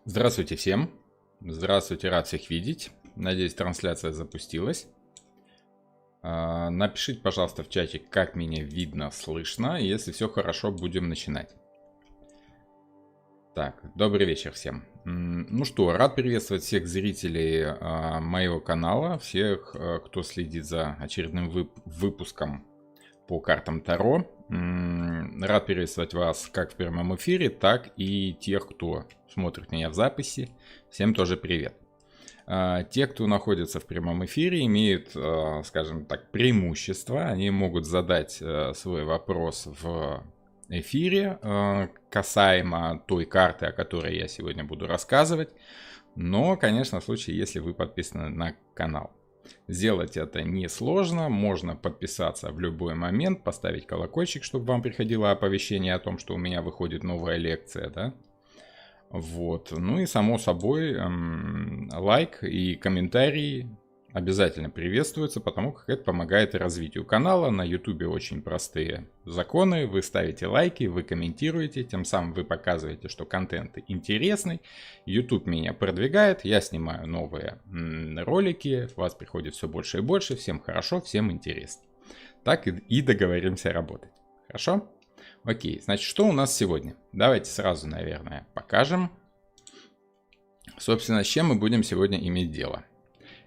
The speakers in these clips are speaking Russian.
Здравствуйте всем. Здравствуйте, рад всех видеть. Надеюсь, трансляция запустилась. Напишите, пожалуйста, в чате, как меня видно, слышно. Если все хорошо, будем начинать. Так, добрый вечер всем. Ну что, рад приветствовать всех зрителей моего канала, всех, кто следит за очередным выпуском по картам Таро. Рад приветствовать вас как в прямом эфире, так и тех, кто смотрит меня в записи. Всем тоже привет. Те, кто находится в прямом эфире, имеют, скажем так, преимущество. Они могут задать свой вопрос в эфире касаемо той карты, о которой я сегодня буду рассказывать. Но, конечно, в случае, если вы подписаны на канал. Сделать это несложно, можно подписаться в любой момент, поставить колокольчик, чтобы вам приходило оповещение о том, что у меня выходит новая лекция, да. Вот, ну и само собой лайк и комментарии обязательно приветствуются, потому как это помогает развитию канала. На YouTube очень простые законы, вы ставите лайки, вы комментируете, тем самым вы показываете, что контент интересный. YouTube меня продвигает, я снимаю новые ролики, вас приходит все больше и больше, всем хорошо, всем интересно. Так и договоримся работать. Хорошо? Окей, значит, что у нас сегодня? Давайте сразу, наверное, покажем. Собственно, с чем мы будем сегодня иметь дело.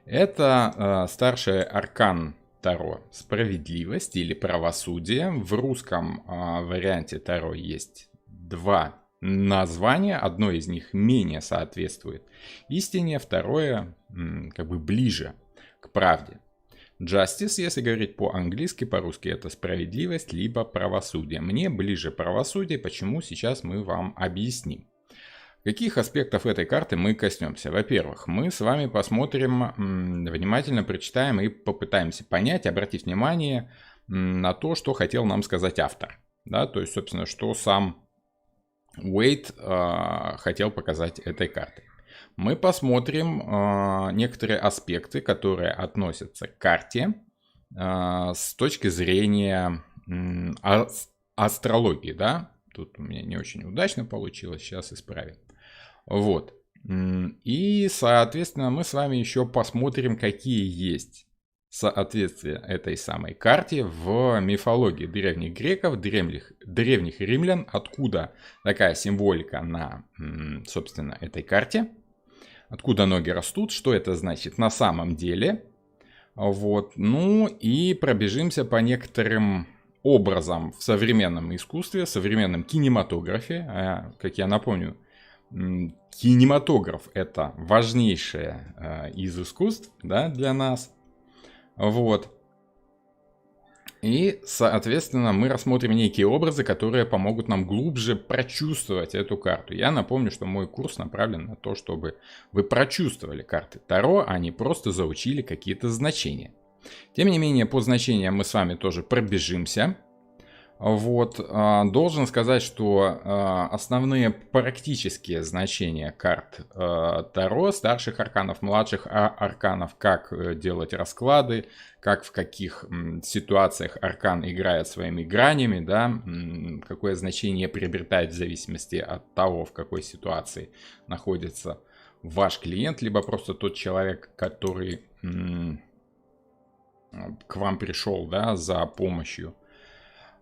Это старший аркан Таро «Справедливость» или «Правосудие». В русском варианте Таро есть два названия. Одно из них менее соответствует истине, второе как бы ближе к правде. Justice, если говорить по-английски, по-русски это справедливость, либо правосудие. Мне ближе правосудие, почему сейчас мы вам объясним. Каких аспектов этой карты мы коснемся? Во-первых, мы с вами посмотрим, внимательно прочитаем и попытаемся понять, обратить внимание на то, что хотел нам сказать автор. Да, то есть, собственно, что сам Уэйт хотел показать этой картой. Мы посмотрим некоторые аспекты, которые относятся к карте с точки зрения астрологии, да. Тут у меня не очень удачно получилось, сейчас исправим. Вот. И, соответственно, мы с вами еще посмотрим, какие есть соответствия этой самой карте в мифологии древних греков, древних римлян, откуда такая символика на, собственно, этой карте, откуда ноги растут, что это значит на самом деле. Вот. Ну и пробежимся по некоторым образом в современном искусстве, в современном кинематографе. Как я напомню, кинематограф — это важнейшее из искусств, да, для нас. Вот. И, соответственно, мы рассмотрим некие образы, которые помогут нам глубже прочувствовать эту карту. Я напомню, что мой курс направлен на то, чтобы вы прочувствовали карты Таро, а не просто заучили какие-то значения. Тем не менее, по значениям мы с вами тоже пробежимся. Вот, должен сказать, что основные практические значения карт Таро, старших арканов, младших арканов, как делать расклады, как в каких ситуациях аркан играет своими гранями, да, какое значение приобретает в зависимости от того, в какой ситуации находится ваш клиент, либо просто тот человек, который к вам пришел, да, за помощью.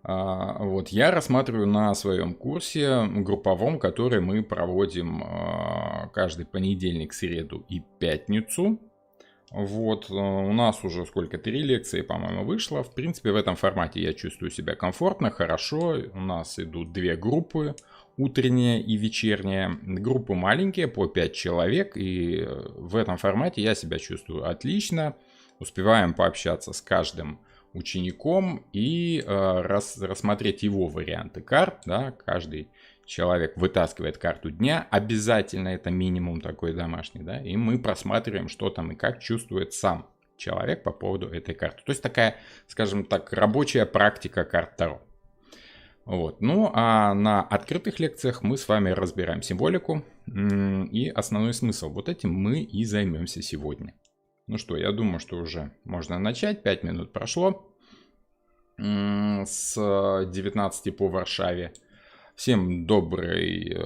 Вот, я рассматриваю на своем курсе групповом, который мы проводим каждый понедельник, среду и пятницу. Вот, у нас уже сколько, 3 лекции, по-моему, вышло. В принципе, в этом формате я чувствую себя комфортно, хорошо. У нас идут 2 группы, утренняя и вечерняя. Группы маленькие, по 5 человек. И в этом формате я себя чувствую отлично. Успеваем пообщаться с каждым учеником и рассмотреть его варианты карт. Да? Каждый человек вытаскивает карту дня, обязательно это минимум такой домашний, да, и мы просматриваем, что там и как чувствует сам человек по поводу этой карты. То есть такая, скажем так, рабочая практика карт Таро. Вот. Ну а на открытых лекциях мы с вами разбираем символику и основной смысл. Вот этим мы и займемся сегодня. Ну что, я думаю, что уже можно начать. 5 минут прошло с 19 по Варшаве. Всем добрый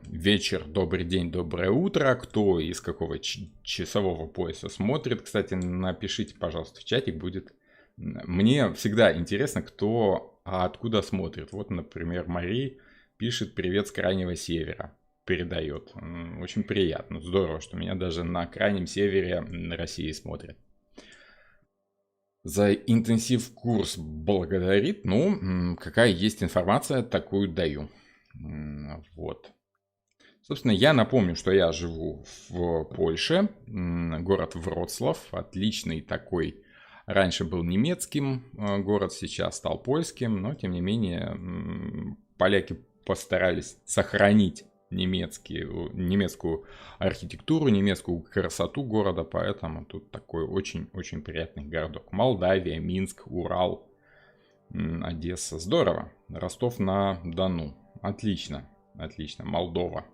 вечер, добрый день, доброе утро. Кто из какого часового пояса смотрит, кстати, напишите, пожалуйста, в чатик будет. Мне всегда интересно, кто откуда смотрит. Вот, например, Мари пишет «Привет с крайнего севера». Передает. Очень приятно. Здорово, что меня даже на крайнем севере России смотрят. За интенсив курс благодарит. Ну, какая есть информация, такую даю. Вот. Собственно, я напомню, что я живу в Польше, город Вроцлав, отличный такой, раньше был немецким город, сейчас стал польским, но тем не менее поляки постарались сохранить немецкую архитектуру, немецкую красоту города, поэтому тут такой очень-очень приятный городок. Молдавия, Минск, Урал, Одесса, здорово. Ростов-на-Дону, отлично. Отлично. Молдова.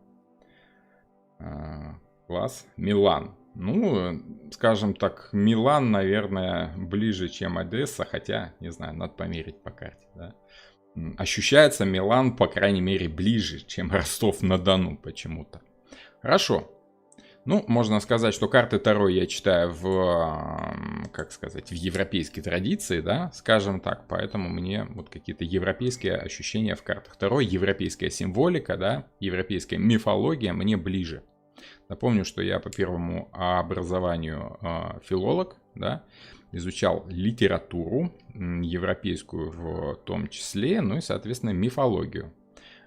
Класс. Милан. Ну, скажем так, Милан, наверное, ближе, чем Одесса. Хотя, не знаю, надо померить по карте. Да? Ощущается Милан, по крайней мере, ближе, чем Ростов-на-Дону почему-то. Хорошо. Ну, можно сказать, что карты Таро я читаю в, как сказать, в европейской традиции, да, скажем так, поэтому мне вот какие-то европейские ощущения в картах Таро, европейская символика, да, европейская мифология мне ближе. Напомню, что я по первому образованию филолог, да, изучал литературу, европейскую в том числе, ну и, соответственно, мифологию.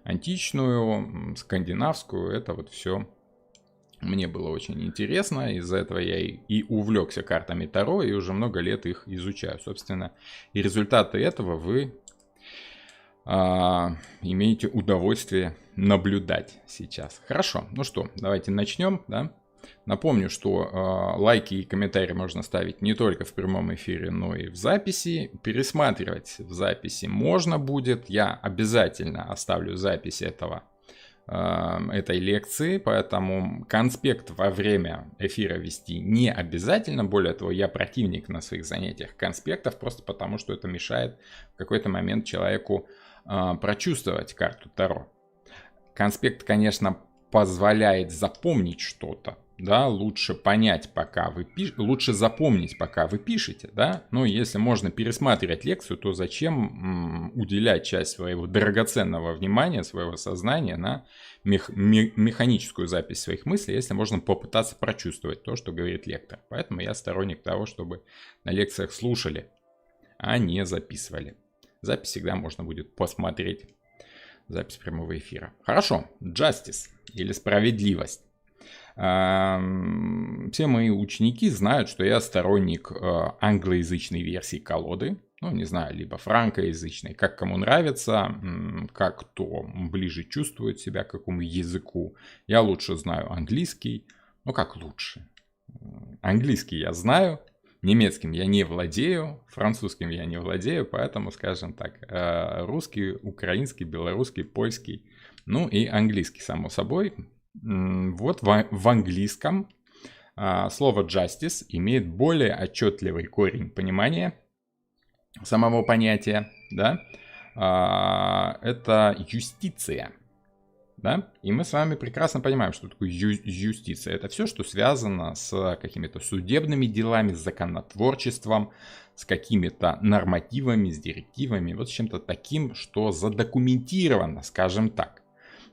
Античную, скандинавскую, это вот все мне было очень интересно, из-за этого я и увлекся картами Таро, и уже много лет их изучаю, собственно. И результаты этого вы имеете удовольствие наблюдать сейчас. Хорошо, ну что, давайте начнем, да? Напомню, что лайки и комментарии можно ставить не только в прямом эфире, но и в записи. Пересматривать в записи можно будет. Я обязательно оставлю запись этой лекции, поэтому конспект во время эфира вести не обязательно. Более того, я противник на своих занятиях конспектов, просто потому что это мешает в какой-то момент человеку прочувствовать карту Таро. Конспект, конечно, позволяет запомнить что-то, да, лучше понять, пока вы пишете, лучше запомнить, пока вы пишете, да, но если можно пересматривать лекцию, то зачем уделять часть своего драгоценного внимания, своего сознания на механическую запись своих мыслей, если можно попытаться прочувствовать то, что говорит лектор. Поэтому я сторонник того, чтобы на лекциях слушали, а не записывали. Запись всегда можно будет посмотреть, запись прямого эфира. Хорошо, justice или справедливость. Все мои ученики знают, что я сторонник англоязычной версии колоды. Ну, не знаю, либо франкоязычной, как кому нравится, как кто ближе чувствует себя к какому языку. Я лучше знаю английский. Ну, как лучше? Английский я знаю, немецким я не владею, французским я не владею, поэтому, скажем так, русский, украинский, белорусский, польский, ну и английский, само собой. Вот в английском слово justice имеет более отчетливый корень понимания самого понятия, да, это юстиция, да, и мы с вами прекрасно понимаем, что такое юстиция. Это все, что связано с какими-то судебными делами, с законотворчеством, с какими-то нормативами, с директивами, вот с чем-то таким, что задокументировано, скажем так.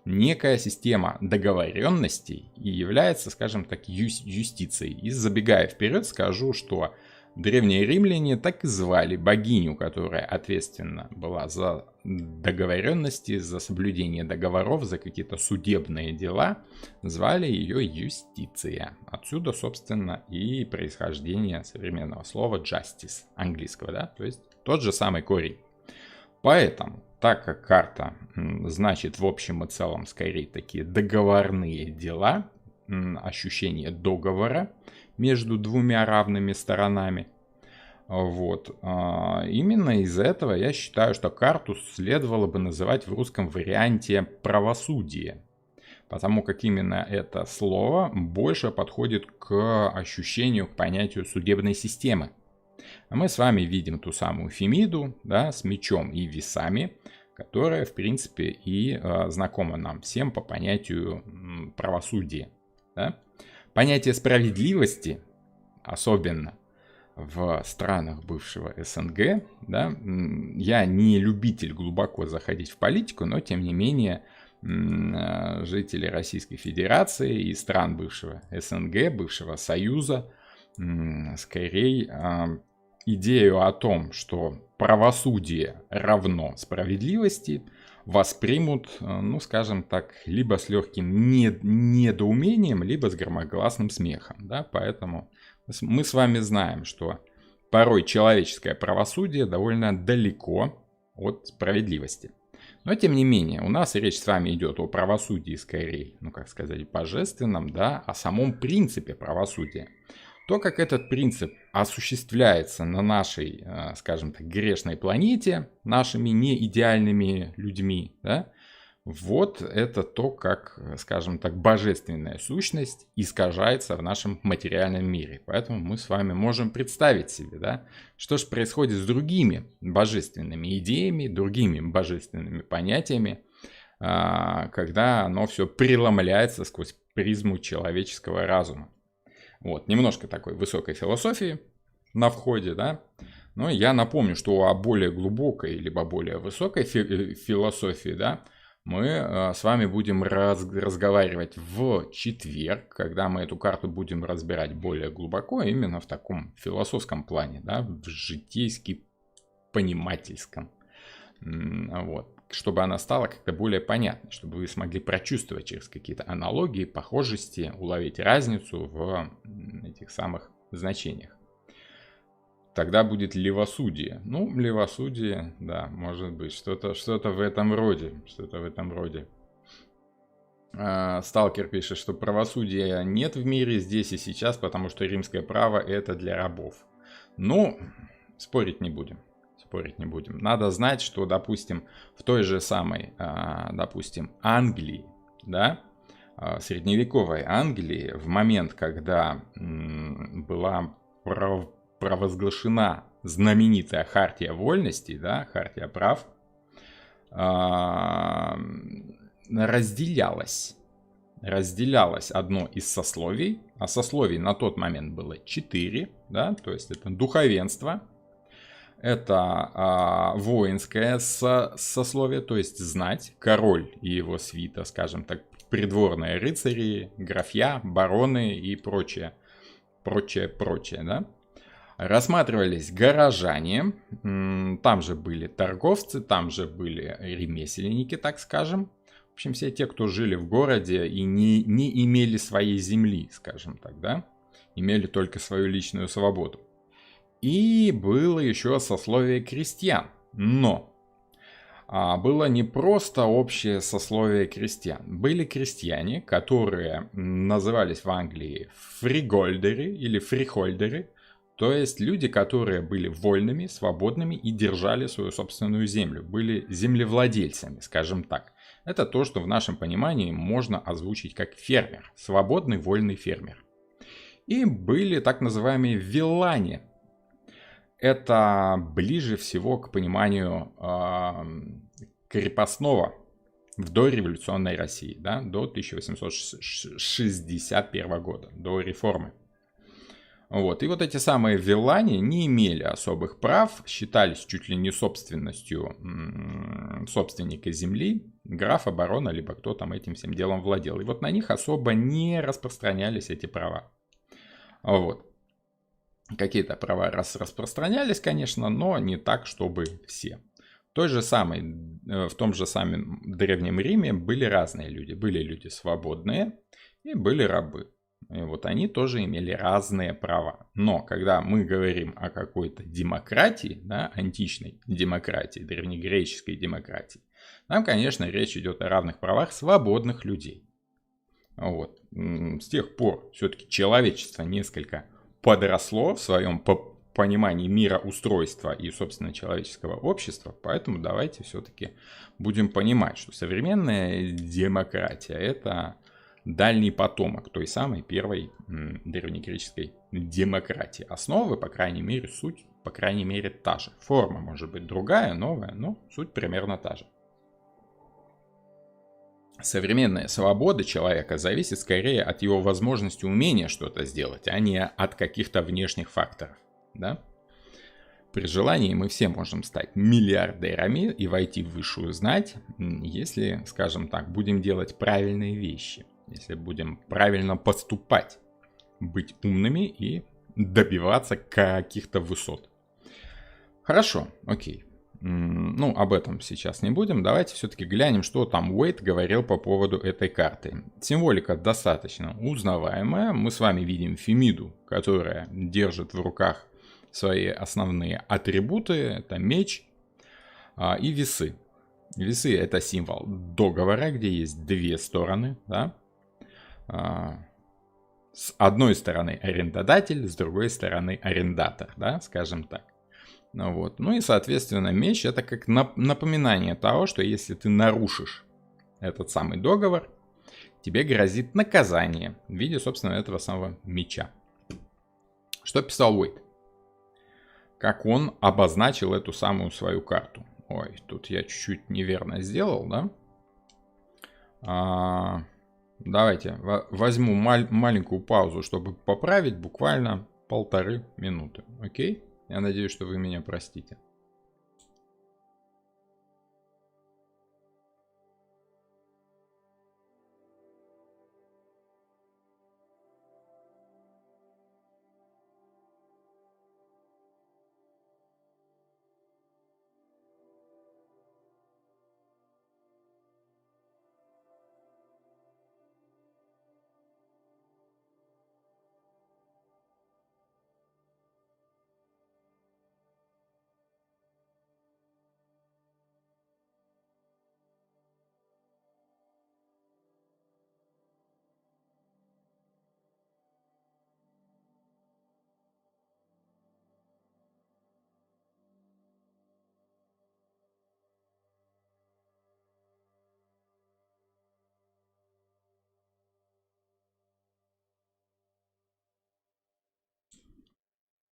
Некая система договоренностей и является, скажем так, юстицией. И забегая вперед, скажу, что древние римляне так и звали богиню, которая ответственна была за договоренности, за соблюдение договоров, за какие-то судебные дела. Звали ее юстиция. Отсюда, собственно, и происхождение современного слова justice, английского, да, то есть тот же самый корень. Поэтому, так как карта значит в общем и целом скорее такие договорные дела, ощущение договора между двумя равными сторонами, вот, именно из-за этого я считаю, что карту следовало бы называть в русском варианте правосудие. Потому как именно это слово больше подходит к ощущению, к понятию судебной системы. А мы с вами видим ту самую Фемиду, да, с мечом и весами, которая, в принципе, и знакома нам всем по понятию правосудия. Да? Понятие справедливости, особенно в странах бывшего СНГ, да, я не любитель глубоко заходить в политику, но тем не менее жители Российской Федерации и стран бывшего СНГ, бывшего Союза, скорее идею о том, что правосудие равно справедливости, воспримут, ну, скажем так, либо с легким недоумением, либо с громогласным смехом. Да? Поэтому мы с вами знаем, что порой человеческое правосудие довольно далеко от справедливости. Но, тем не менее, у нас речь с вами идет о правосудии скорее, ну, как сказать, божественном, да, о самом принципе правосудия. То, как этот принцип осуществляется на нашей, скажем так, грешной планете, нашими неидеальными людьми, да, вот это то, как, скажем так, божественная сущность искажается в нашем материальном мире. Поэтому мы с вами можем представить себе, да, что же происходит с другими божественными идеями, другими божественными понятиями, когда оно все преломляется сквозь призму человеческого разума. Вот, немножко такой высокой философии на входе, да. Но я напомню, что о более глубокой либо более высокой философии, да, мы с вами будем разговаривать в четверг, когда мы эту карту будем разбирать более глубоко, именно в таком философском плане, да, в житейски-понимательском. Вот. Чтобы она стала как-то более понятной, чтобы вы смогли прочувствовать через какие-то аналогии, похожести, уловить разницу в этих самых значениях. Тогда будет левосудие. Ну, левосудие, да, может быть, что-то в этом роде. Что-то в этом роде. Сталкер пишет, что правосудия нет в мире здесь и сейчас, потому что римское право это для рабов. Ну, спорить не будем. Надо знать, что, допустим, в той же самой, допустим, Англии, да, средневековой Англии, в момент, когда была провозглашена знаменитая Хартия вольностей, да, Хартия прав, разделялось одно из сословий, а сословий на тот момент было 4, да, то есть это духовенство, это воинское сословие, то есть знать, король и его свита, скажем так, придворные рыцари, графья, бароны и прочее, да. Рассматривались горожане, там же были торговцы, там же были ремесленники, так скажем. В общем, все те, кто жили в городе и не имели своей земли, скажем так, да, имели только свою личную свободу. И было еще сословие крестьян. Но было не просто общее сословие крестьян. Были крестьяне, которые назывались в Англии фригольдеры или фрихольдеры. То есть люди, которые были вольными, свободными и держали свою собственную землю. Были землевладельцами, скажем так. Это то, что в нашем понимании можно озвучить как фермер. Свободный, вольный фермер. И были так называемые виллане. Это ближе всего к пониманию крепостного в дореволюционной России, да, до 1861 года, до реформы. Вот. И вот эти самые виллане не имели особых прав, считались чуть ли не собственностью собственника земли, графа, барона, либо кто там этим всем делом владел. И вот на них особо не распространялись эти права. Вот. Какие-то права распространялись, конечно, но не так, чтобы все. В том же самом Древнем Риме были разные люди. Были люди свободные и были рабы. И вот они тоже имели разные права. Но когда мы говорим о какой-то демократии, да, античной демократии, древнегреческой демократии, там, конечно, речь идет о равных правах свободных людей. Вот. С тех пор все-таки человечество несколько подросло в своем понимании мироустройства и, собственно, человеческого общества. Поэтому давайте все-таки будем понимать, что современная демократия – это дальний потомок той самой первой древнегреческой демократии. Основы, по крайней мере, суть, по крайней мере, та же. Форма может быть другая, новая, но суть примерно та же. современная свобода человека зависит скорее от его возможности умения что-то сделать, а не от каких-то внешних факторов. Да? При желании мы все можем стать миллиардерами и войти в высшую знать, если, скажем так, будем делать правильные вещи, если будем правильно поступать, быть умными и добиваться каких-то высот. Хорошо, окей. Ну, об этом сейчас не будем. Давайте все-таки глянем, что там Уэйд говорил по поводу этой карты. Символика достаточно узнаваемая. Мы с вами видим Фемиду, которая держит в руках свои основные атрибуты. Это меч и весы. Весы — это символ договора, где есть две стороны. Да? С одной стороны арендодатель, с другой стороны арендатор, да, скажем так. Вот. Ну и, соответственно, меч — это как напоминание того, что если ты нарушишь этот самый договор, тебе грозит наказание в виде, собственно, этого самого меча. Что писал Уэйд? Как он обозначил эту самую свою карту? Ой, тут я чуть-чуть неверно сделал, да? Давайте возьму маленькую паузу, чтобы поправить, буквально 1,5 минуты. Окей? Я надеюсь, что вы меня простите.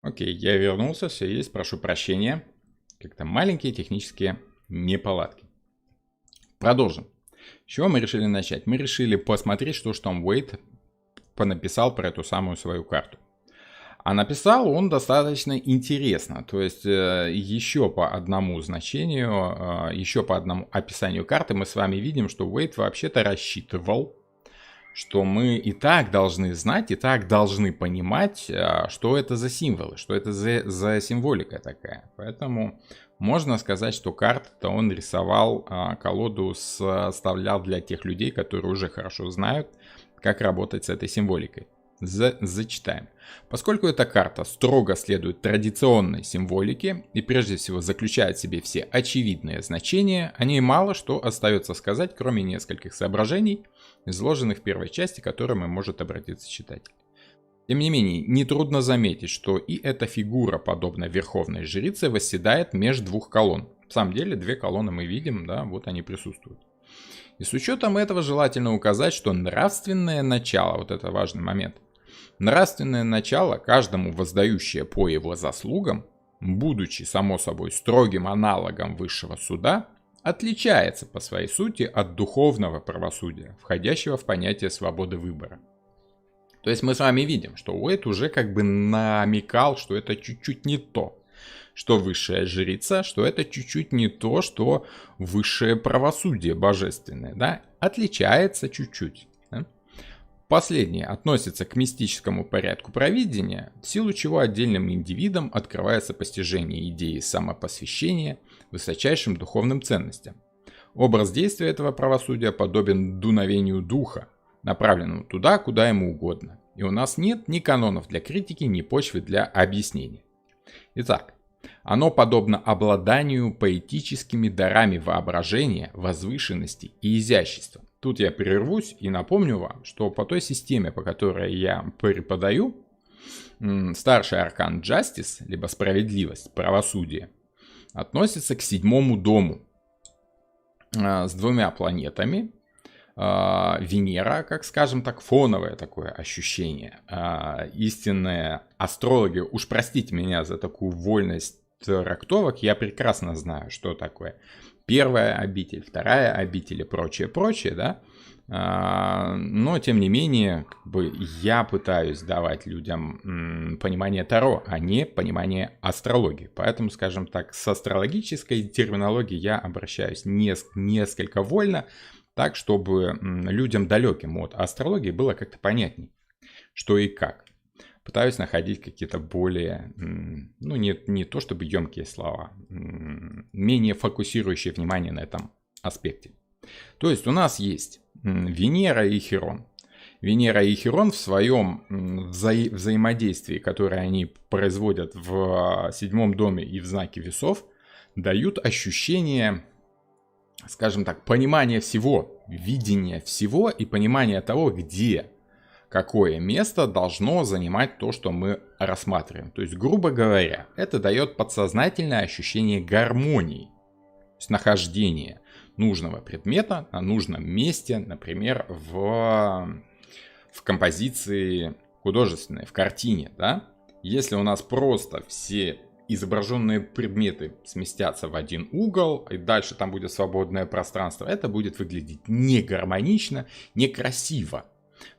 Окей, я вернулся, все есть, прошу прощения. Как-то маленькие технические неполадки. Продолжим. С чего мы решили начать? Мы решили посмотреть, что же там Уэйд понаписал про эту самую свою карту. А написал он достаточно интересно. То есть еще по одному значению, еще по одному описанию карты мы с вами видим, что Уэйд вообще-то рассчитывал, что мы и так должны знать, и так должны понимать, что это за символы, что это за символика такая. Поэтому можно сказать, что карты-то он рисовал, колоду составлял для тех людей, которые уже хорошо знают, как работать с этой символикой. Зачитаем. Поскольку эта карта строго следует традиционной символике и прежде всего заключает в себе все очевидные значения, о ней мало что остается сказать, кроме нескольких соображений, изложенных в первой части, к которым и может обратиться читатель. Тем не менее, нетрудно заметить, что и эта фигура, подобно верховной жрице, восседает между двух колонн. В самом деле, две колонны мы видим, да, вот они присутствуют. И с учетом этого желательно указать, что нравственное начало, вот это важный момент, нравственное начало, каждому воздающее по его заслугам, будучи, само собой, строгим аналогом высшего суда, отличается по своей сути от духовного правосудия, входящего в понятие свободы выбора. То есть мы с вами видим, что Уэйд уже как бы намекал, что это чуть-чуть не то, что высшая жрица, что это чуть-чуть не то, что высшее правосудие божественное, да, отличается чуть-чуть. Да? Последнее относится к мистическому порядку провидения, в силу чего отдельным индивидам открывается постижение идеи самопосвящения высочайшим духовным ценностям. Образ действия этого правосудия подобен дуновению духа, направленному туда, куда ему угодно. И у нас нет ни канонов для критики, ни почвы для объяснения. Итак, оно подобно обладанию поэтическими дарами воображения, возвышенности и изящества. Тут я прервусь и напомню вам, что по той системе, по которой я преподаю, старший аркан Justice, либо справедливость, правосудие, относится к 7-му дому с 2 планетами. Венера, как скажем так, фоновое такое ощущение. Истинные астрологи, уж простите меня за такую вольность трактовок, я прекрасно знаю, что такое первая обитель, вторая обитель и прочее, прочее, да. Но, тем не менее, как бы я пытаюсь давать людям понимание Таро, а не понимание астрологии. Поэтому, скажем так, с астрологической терминологией я обращаюсь несколько вольно, так, чтобы людям далеким от астрологии было как-то понятней, что и как. Пытаюсь находить какие-то более, ну, не то чтобы емкие слова, менее фокусирующие внимание на этом аспекте. То есть у нас есть Венера и Хирон. Венера и Хирон в своем взаимодействии, которое они производят в седьмом доме и в знаке весов, дают ощущение, скажем так, понимания всего, видения всего и понимания того, где какое место должно занимать то, что мы рассматриваем. То есть, грубо говоря, это дает подсознательное ощущение гармонии, то есть нахождения нужного предмета на нужном месте, например, в композиции художественной, в картине, да? Если у нас просто все изображенные предметы сместятся в один угол, и дальше там будет свободное пространство, это будет выглядеть не гармонично, некрасиво.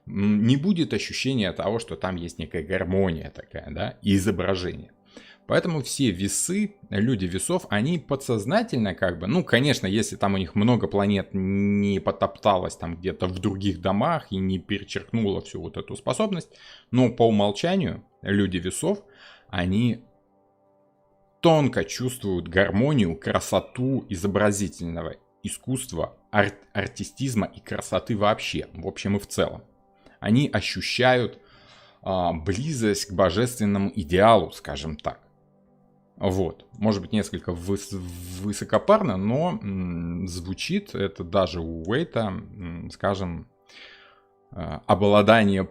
Не будет ощущения того, что там есть некая гармония такая, да, и изображение. Поэтому все весы, люди весов, они подсознательно как бы, ну, конечно, если там у них много планет не потопталось там где-то в других домах и не перечеркнуло всю вот эту способность, но по умолчанию люди весов, они тонко чувствуют гармонию, красоту изобразительного искусства, артистизма и красоты вообще, в общем и в целом. Они ощущают близость к божественному идеалу, скажем так. Вот. Может быть, несколько высокопарно, но звучит это даже у Уэйта, скажем, обладание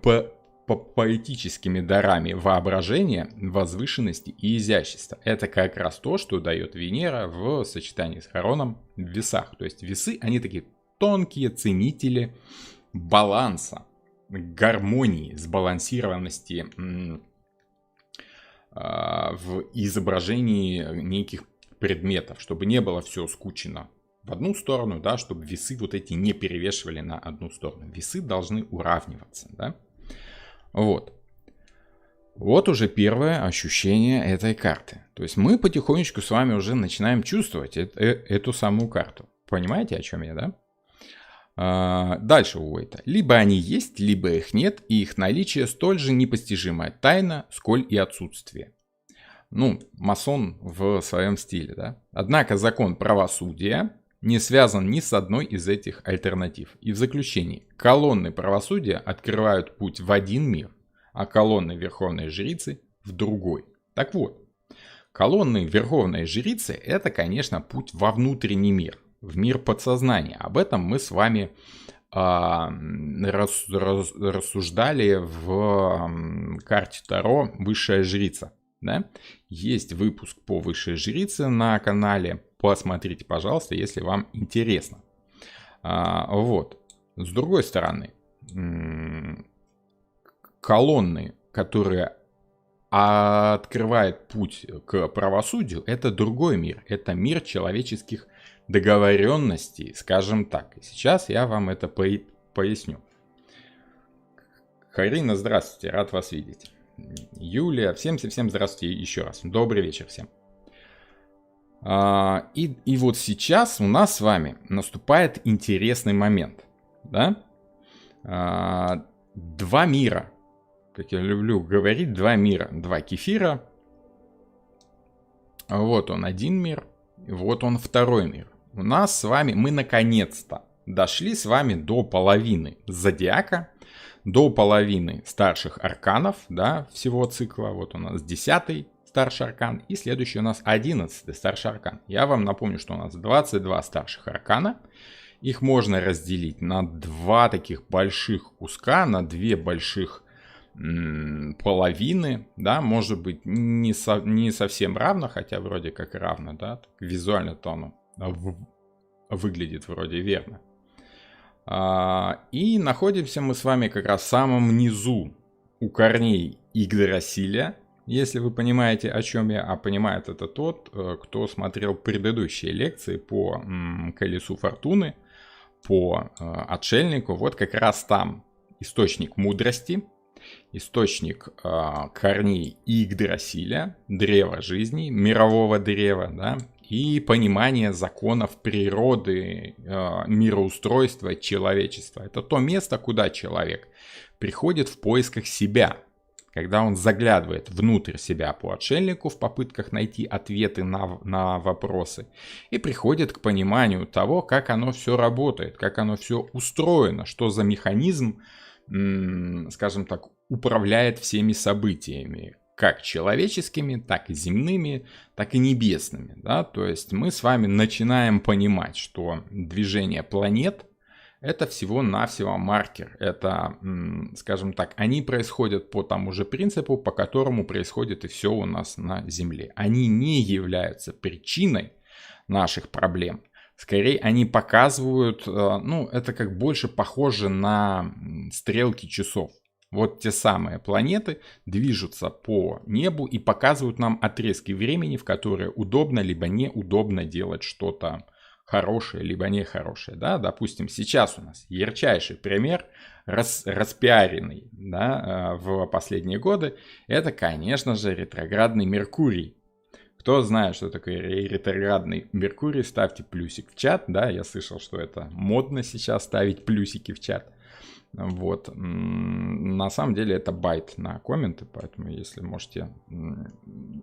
поэтическими дарами воображения, возвышенности и изящества. Это как раз то, что дает Венера в сочетании с Хироном в весах. То есть весы, они такие тонкие ценители баланса, гармонии, сбалансированности в изображении неких предметов, чтобы не было все скучно в одну сторону, да, чтобы весы вот эти не перевешивали на одну сторону. Весы должны уравниваться, да. Вот. Вот уже первое ощущение этой карты. То есть мы потихонечку с вами уже начинаем чувствовать эту самую карту. Понимаете, о чем я, да? Дальше у Уэйта. Либо они есть, либо их нет, и их наличие столь же непостижимая тайна, сколь и отсутствие. Ну, масон в своем стиле, да? Однако закон правосудия не связан ни с одной из этих альтернатив. И в заключении, колонны правосудия открывают путь в один мир, а колонны верховной жрицы в другой. Так вот, колонны верховной жрицы — это, конечно, путь во внутренний мир, в мир подсознания. Об этом мы с вами рассуждали в карте Таро «Высшая жрица». Да? Есть выпуск по высшей жрице на канале. Посмотрите, пожалуйста, если вам интересно. Вот. С другой стороны, колонны, которые открывают путь к правосудию, это другой мир. Это мир человеческих договоренностей, скажем так. И сейчас я вам это поясню. Харина, здравствуйте, рад вас видеть. Юлия, всем здравствуйте еще раз. Добрый вечер всем. И вот сейчас у нас с вами наступает интересный момент. Да? Два мира. Как я люблю говорить, два мира. Два кефира. Вот он один мир. Вот он второй мир. У нас с вами, мы наконец-то дошли с вами до половины зодиака, до половины старших арканов, да, всего цикла. Вот у нас 10-й старший аркан и следующий у нас 11-й старший аркан. Я вам напомню, что у нас 22 старших аркана. Их можно разделить на два таких больших куска, на две больших половины, да, может быть не совсем равно, хотя вроде как равно, да, визуально-то оно выглядит вроде верно. И находимся мы с вами как раз в самом низу у корней Игдрасиля, если вы понимаете, о чем я, а понимает это тот, кто смотрел предыдущие лекции по колесу фортуны, по отшельнику. Вот как раз там источник мудрости, источник корней Игдрасиля, древа жизни, мирового древа, да, и понимание законов природы, мироустройства человечества. Это то место, куда человек приходит в поисках себя, когда он заглядывает внутрь себя по отшельнику в попытках найти ответы на вопросы и приходит к пониманию того, как оно все работает, как оно все устроено, что за механизм, скажем так, управляет всеми событиями, как человеческими, так и земными, так и небесными. Да? То есть мы с вами начинаем понимать, что движение планет — это всего-навсего маркер. Это, скажем так, они происходят по тому же принципу, по которому происходит и все у нас на Земле. Они не являются причиной наших проблем. Скорее, они показывают, ну, это как больше похоже на стрелки часов. Вот те самые планеты движутся по небу и показывают нам отрезки времени, в которые удобно либо неудобно делать что-то хорошее, либо нехорошее. Да? Допустим, сейчас у нас ярчайший пример, распиаренный, да, в последние годы, это, конечно же, ретроградный Меркурий. Кто знает, что такое ретроградный Меркурий, ставьте плюсик в чат. Да? Я слышал, что это модно сейчас ставить плюсики в чат. Вот. На самом деле это байт на комменты, поэтому если можете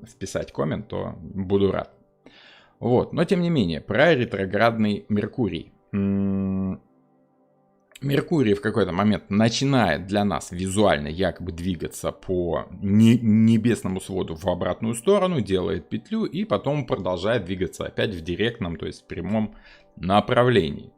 вписать коммент, то буду рад. Вот. Но тем не менее, про ретроградный Меркурий. Меркурий в какой-то момент начинает для нас визуально якобы двигаться по небесному своду в обратную сторону, делает петлю и потом продолжает двигаться опять в директном, то есть в прямом направлении.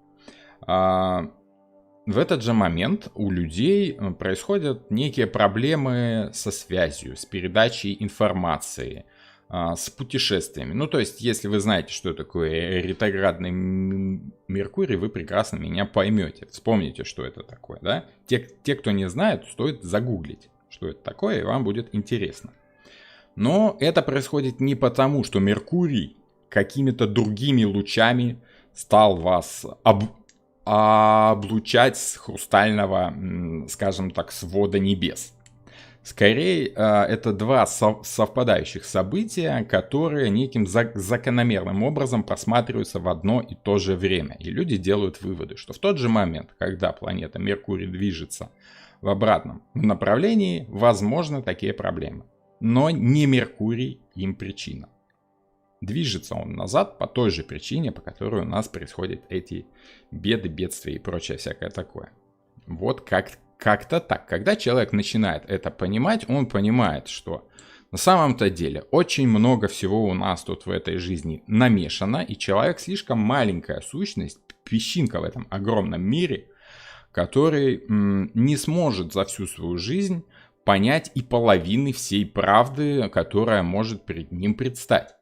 В этот же момент у людей происходят некие проблемы со связью, с передачей информации, с путешествиями. Ну, то есть, если вы знаете, что такое ретроградный Меркурий, вы прекрасно меня поймете. Вспомните, что это такое, да? Те, кто не знает, стоит загуглить, что это такое, и вам будет интересно. Но это происходит не потому, что Меркурий какими-то другими лучами стал вас облучать с хрустального, скажем так, свода небес. Скорее, это два совпадающих события, которые неким закономерным образом просматриваются в одно и то же время. И люди делают выводы, что в тот же момент, когда планета Меркурий движется в обратном направлении, возможны такие проблемы. Но не Меркурий им причина. Движется он назад по той же причине, по которой у нас происходят эти беды, бедствия и прочее всякое такое. Вот как-то так. Когда человек начинает это понимать, он понимает, что на самом-то деле очень много всего у нас тут в этой жизни намешано, и человек слишком маленькая сущность, песчинка в этом огромном мире, который не сможет за всю свою жизнь понять и половины всей правды, которая может перед ним предстать.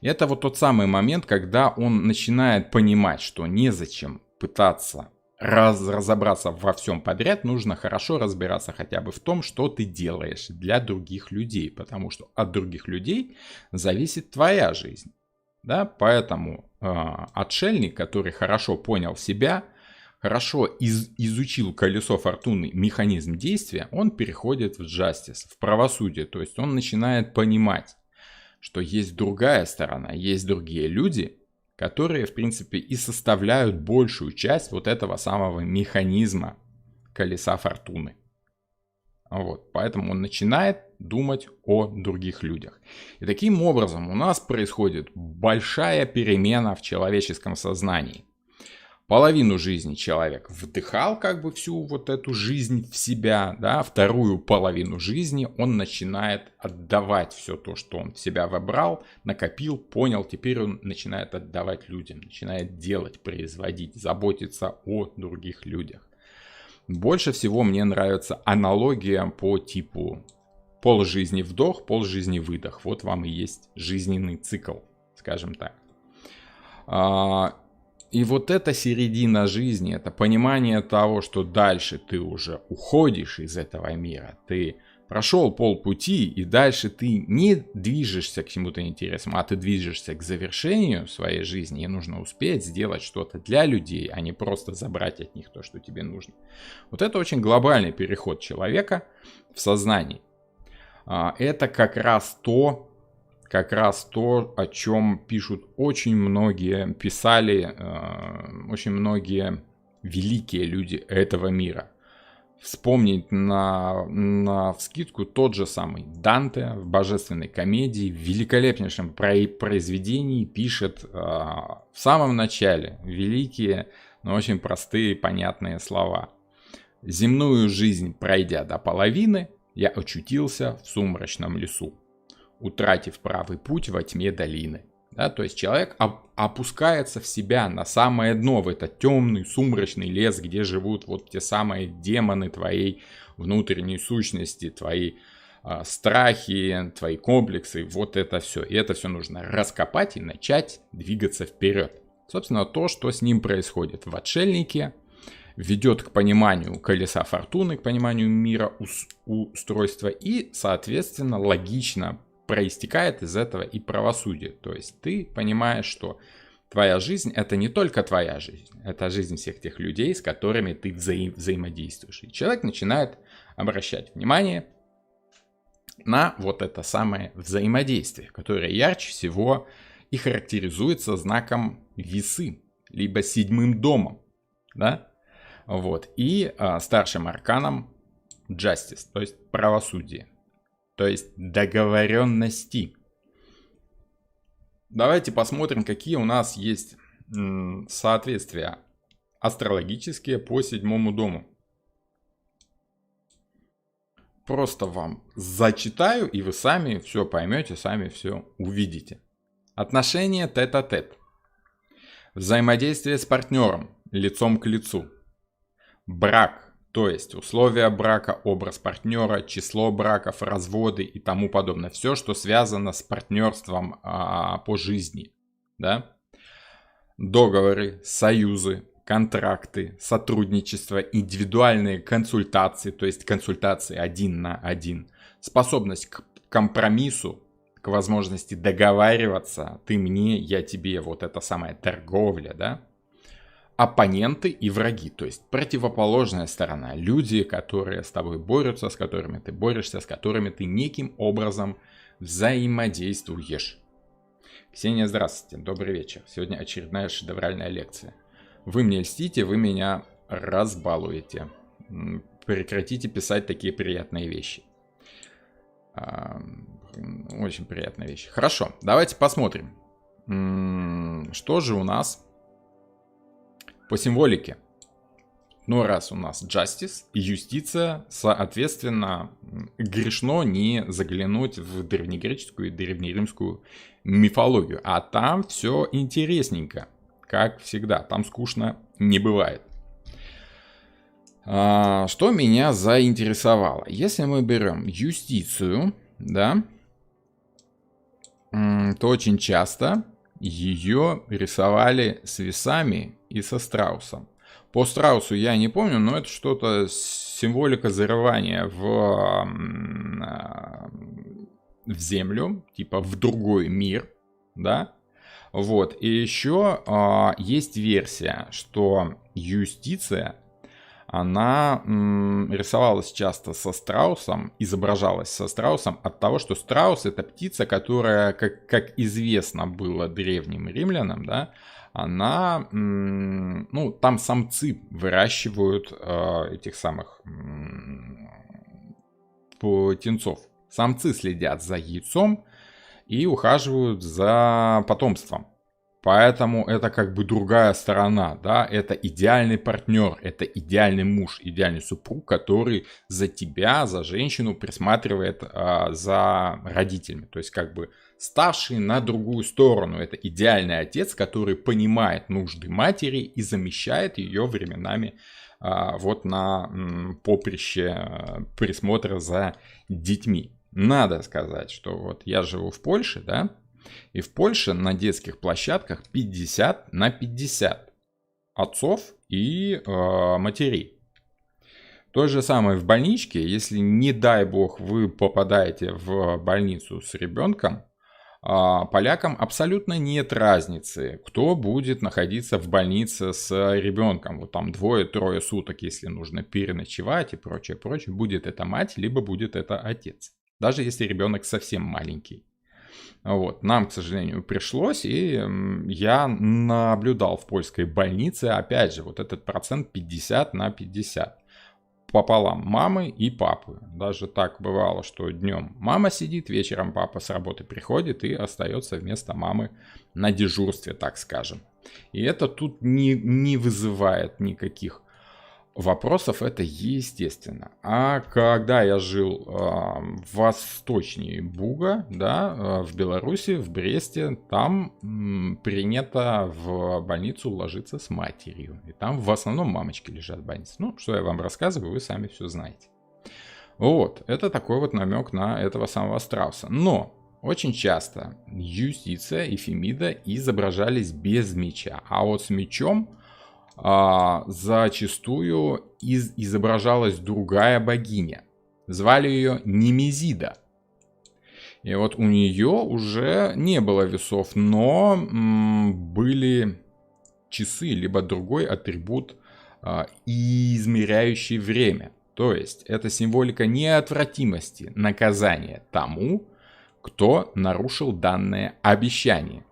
Это вот тот самый момент, когда он начинает понимать, что незачем пытаться разобраться во всем подряд, нужно хорошо разбираться хотя бы в том, что ты делаешь для других людей, потому что от других людей зависит твоя жизнь. Да? Поэтому отшельник, который хорошо понял себя, хорошо изучил колесо фортуны, механизм действия, он переходит в justice, в правосудие, то есть он начинает понимать, что есть другая сторона, есть другие люди, которые, в принципе, и составляют большую часть вот этого самого механизма колеса фортуны. Вот, поэтому он начинает думать о других людях. И таким образом у нас происходит большая перемена в человеческом сознании. Половину жизни человек вдыхал как бы всю вот эту жизнь в себя, да, вторую половину жизни он начинает отдавать все то, что он в себя вобрал, накопил, понял, теперь он начинает отдавать людям, начинает делать, производить, заботиться о других людях. Больше всего мне нравится аналогия по типу полжизни вдох, полжизни выдох. Вот вам и есть жизненный цикл, скажем так. И вот эта середина жизни, это понимание того, что дальше ты уже уходишь из этого мира, ты прошел полпути, и дальше ты не движешься к чему-то интересному, а ты движешься к завершению своей жизни, и нужно успеть сделать что-то для людей, а не просто забрать от них то, что тебе нужно. Вот это очень глобальный переход человека в сознании. Это как раз то, о чем пишут очень многие, писали очень многие великие люди этого мира. Вспомнить на вскидку тот же самый Данте в «Божественной комедии», в великолепнейшем произведении пишет в самом начале великие, но очень простые и понятные слова. «Земную жизнь пройдя до половины, я очутился в сумрачном лесу, утратив правый путь во тьме долины». Да, то есть человек опускается в себя на самое дно, в этот темный, сумрачный лес, где живут вот те самые демоны твоей внутренней сущности, твои страхи, твои комплексы, вот это все. И это все нужно раскопать и начать двигаться вперед. Собственно, то, что с ним происходит в «Отшельнике», ведет к пониманию колеса фортуны, к пониманию мира, устройства и, соответственно, логично проистекает из этого и правосудие. То есть ты понимаешь, что твоя жизнь — это не только твоя жизнь, это жизнь всех тех людей, с которыми ты взаимодействуешь. И человек начинает обращать внимание на вот это самое взаимодействие, которое ярче всего и характеризуется знаком весы, либо седьмым домом, да? Вот. И старшим арканом justice, то есть правосудие. То есть договоренности. Давайте посмотрим, какие у нас есть соответствия астрологические по седьмому дому. Просто вам зачитаю, и вы сами все поймете, сами все увидите. Отношения тет-а-тет. Взаимодействие с партнером лицом к лицу. Брак. То есть условия брака, образ партнера, число браков, разводы и тому подобное. Все, что связано с партнерством по жизни. Да? Договоры, союзы, контракты, сотрудничество, индивидуальные консультации, то есть консультации 1 на 1. Способность к компромиссу, к возможности договариваться. Ты мне, я тебе. Вот это самая торговля, да? Оппоненты и враги, то есть противоположная сторона, люди, которые с тобой борются, с которыми ты борешься, с которыми ты неким образом взаимодействуешь. Ксения, здравствуйте, добрый вечер. Сегодня очередная шедевральная лекция. Вы мне льстите, вы меня разбалуете. Прекратите писать такие приятные вещи. Очень приятные вещи. Хорошо, давайте посмотрим, что же у нас по символике. Ну, раз у нас justice и юстиция, соответственно, грешно не заглянуть в древнегреческую и древнеримскую мифологию. А там все интересненько, как всегда. Там скучно не бывает. Что меня заинтересовало? Если мы берем юстицию, да, то очень часто ее рисовали с весами и со страусом. По страусу я не помню, но это что-то символика зарывания в землю, типа в другой мир, да. Вот. И еще есть версия, что юстиция, она рисовалась часто со страусом, изображалась со страусом от того, что страус — это птица, которая, как известно было древним римлянам, да, она, ну, там самцы выращивают этих самых птенцов. Самцы следят за яйцом и ухаживают за потомством. Поэтому это как бы другая сторона, да, это идеальный партнер, это идеальный муж, идеальный супруг, который за тебя, за женщину присматривает за родителями. То есть как бы ставший на другую сторону, это идеальный отец, который понимает нужды матери и замещает ее временами вот на поприще присмотра за детьми. Надо сказать, что вот я живу в Польше, да, и в Польше на детских площадках 50 на 50 отцов и матерей. То же самое в больничке, если, не дай бог, вы попадаете в больницу с ребенком, полякам абсолютно нет разницы, кто будет находиться в больнице с ребенком. Вот там 2-3 суток, если нужно переночевать и прочее, прочее, будет это мать, либо будет это отец. Даже если ребенок совсем маленький. Вот. Нам, к сожалению, пришлось, и я наблюдал в польской больнице, опять же, вот этот процент 50/50. Пополам мамы и папы. Даже так бывало, что днем мама сидит, вечером папа с работы приходит и остается вместо мамы на дежурстве, так скажем. И это тут не вызывает никаких вопросов, это естественно. А когда я жил восточнее Буга, да, в Беларуси, в Бресте, там принято в больницу ложиться с матерью. И там в основном мамочки лежат в больнице. Ну, что я вам рассказываю, вы сами все знаете. Вот, это такой вот намек на этого самого страуса. Но очень часто Юстиция и Фемида изображались без меча. А вот с мечом зачастую изображалась другая богиня. Звали ее Немезида. И вот у нее уже не было весов, но были часы, либо другой атрибут, измеряющий время. То есть это символика неотвратимости наказания тому, кто нарушил данное обещание.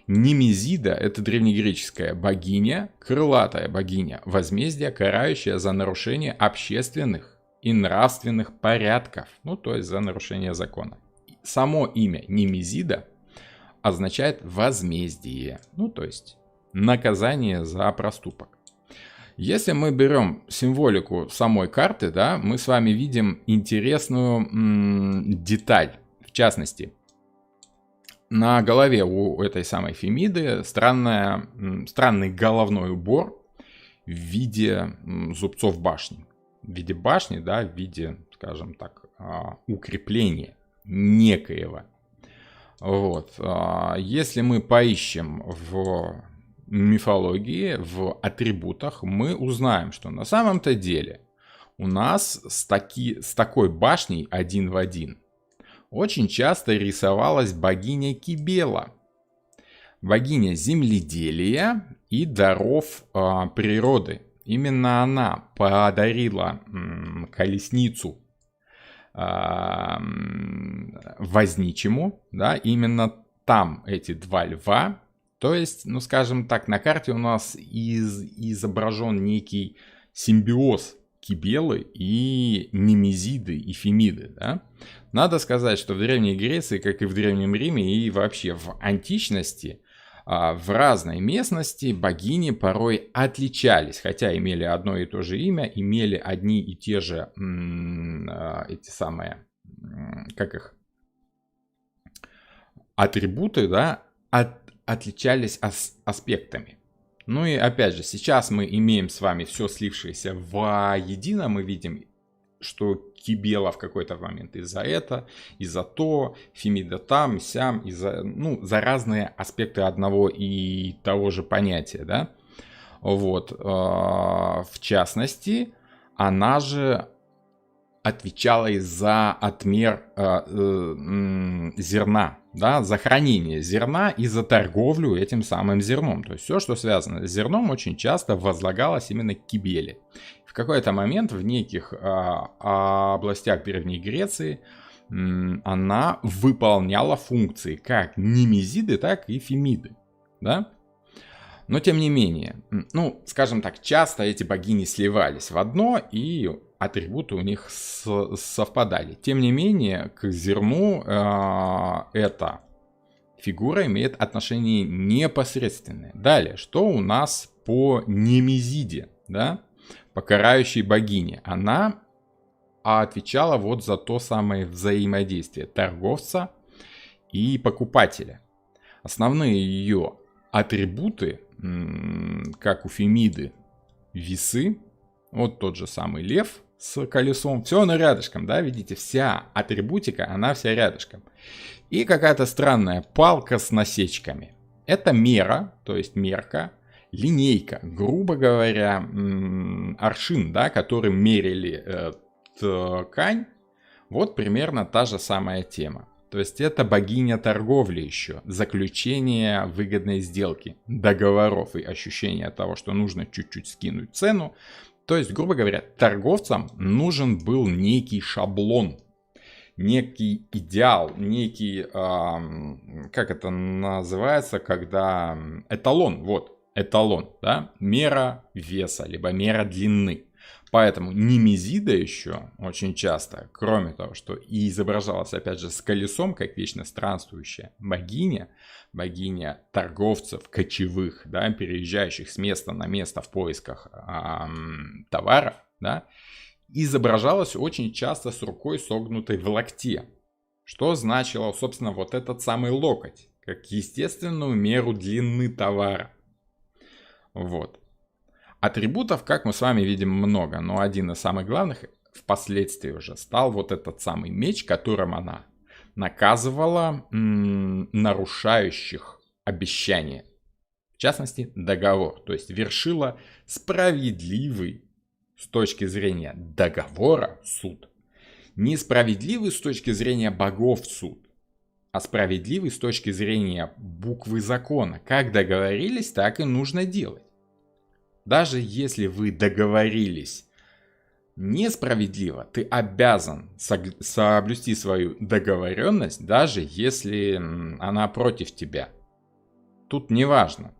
Немезида – это древнегреческая богиня, крылатая богиня возмездия, карающая за нарушение общественных и нравственных порядков, ну то есть за нарушение закона. Само имя Немезида означает возмездие, ну то есть наказание за проступок. Если мы берем символику самой карты, да, мы с вами видим интересную деталь, в частности. На голове у этой самой Фемиды странный головной убор в виде зубцов башни. В виде башни, да, в виде, скажем так, укрепления некоего. Вот. Если мы поищем в мифологии, в атрибутах, мы узнаем, что на самом-то деле у нас с такой башней один в один очень часто рисовалась богиня Кибела, богиня земледелия и даров природы. Именно она подарила колесницу возничему, да, именно там эти два льва. То есть, ну скажем так, на карте у нас изображен некий симбиоз Кибелы и Немезиды и Фемиды, да? Надо сказать, что в Древней Греции, как и в Древнем Риме и вообще в античности, в разной местности богини порой отличались, хотя имели одно и то же имя, имели одни и те же эти самые, как их, атрибуты, да, отличались аспектами. Ну и опять же, сейчас мы имеем с вами все слившееся воедино, мы видим, что Кибела в какой-то момент и за это, и за то, Фемида там, сям, и за разные аспекты одного и того же понятия, да. Вот, в частности, она же отвечала и за отмер зерна, да, за хранение зерна и за торговлю этим самым зерном. То есть все, что связано с зерном, очень часто возлагалось именно к Кибеле. В какой-то момент в неких областях Древней Греции она выполняла функции как Немезиды, так и Фемиды, да? Но тем не менее, ну, скажем так, часто эти богини сливались в одно, и атрибуты у них совпадали. Тем не менее, к зерну эта фигура имеет отношение непосредственное. Далее, что у нас по Немезиде, да, по карающей богине? Она отвечала вот за то самое взаимодействие торговца и покупателя. Основные ее атрибуты, как у Фемиды, весы, вот тот же самый лев с колесом, все оно рядышком, да, видите, вся атрибутика, она вся рядышком. И какая-то странная палка с насечками. Это мера, то есть мерка, линейка, грубо говоря, аршин, да, которым мерили ткань, вот примерно та же самая тема. То есть это богиня торговли еще, заключение выгодной сделки, договоров и ощущение того, что нужно чуть-чуть скинуть цену. То есть, грубо говоря, торговцам нужен был некий шаблон, некий идеал, некий, как это называется, когда эталон, вот, эталон, да, мера веса, либо мера длины. Поэтому Немезида еще очень часто, кроме того, что и изображалась, опять же, с колесом, как вечно странствующая богиня, богиня торговцев, кочевых, да, переезжающих с места на место в поисках товара, да, изображалась очень часто с рукой, согнутой в локте. Что значило, собственно, вот этот самый локоть, как естественную меру длины товара. Вот. Атрибутов, как мы с вами видим, много, но один из самых главных впоследствии уже стал вот этот самый меч, которым она наказывала нарушающих обещания. В частности, договор. То есть вершила справедливый с точки зрения договора суд. Несправедливый с точки зрения богов суд, а справедливый с точки зрения буквы закона. Как договорились, так и нужно делать. Даже если вы договорились несправедливо, ты обязан соблюсти свою договоренность, даже если она против тебя. Тут не важно.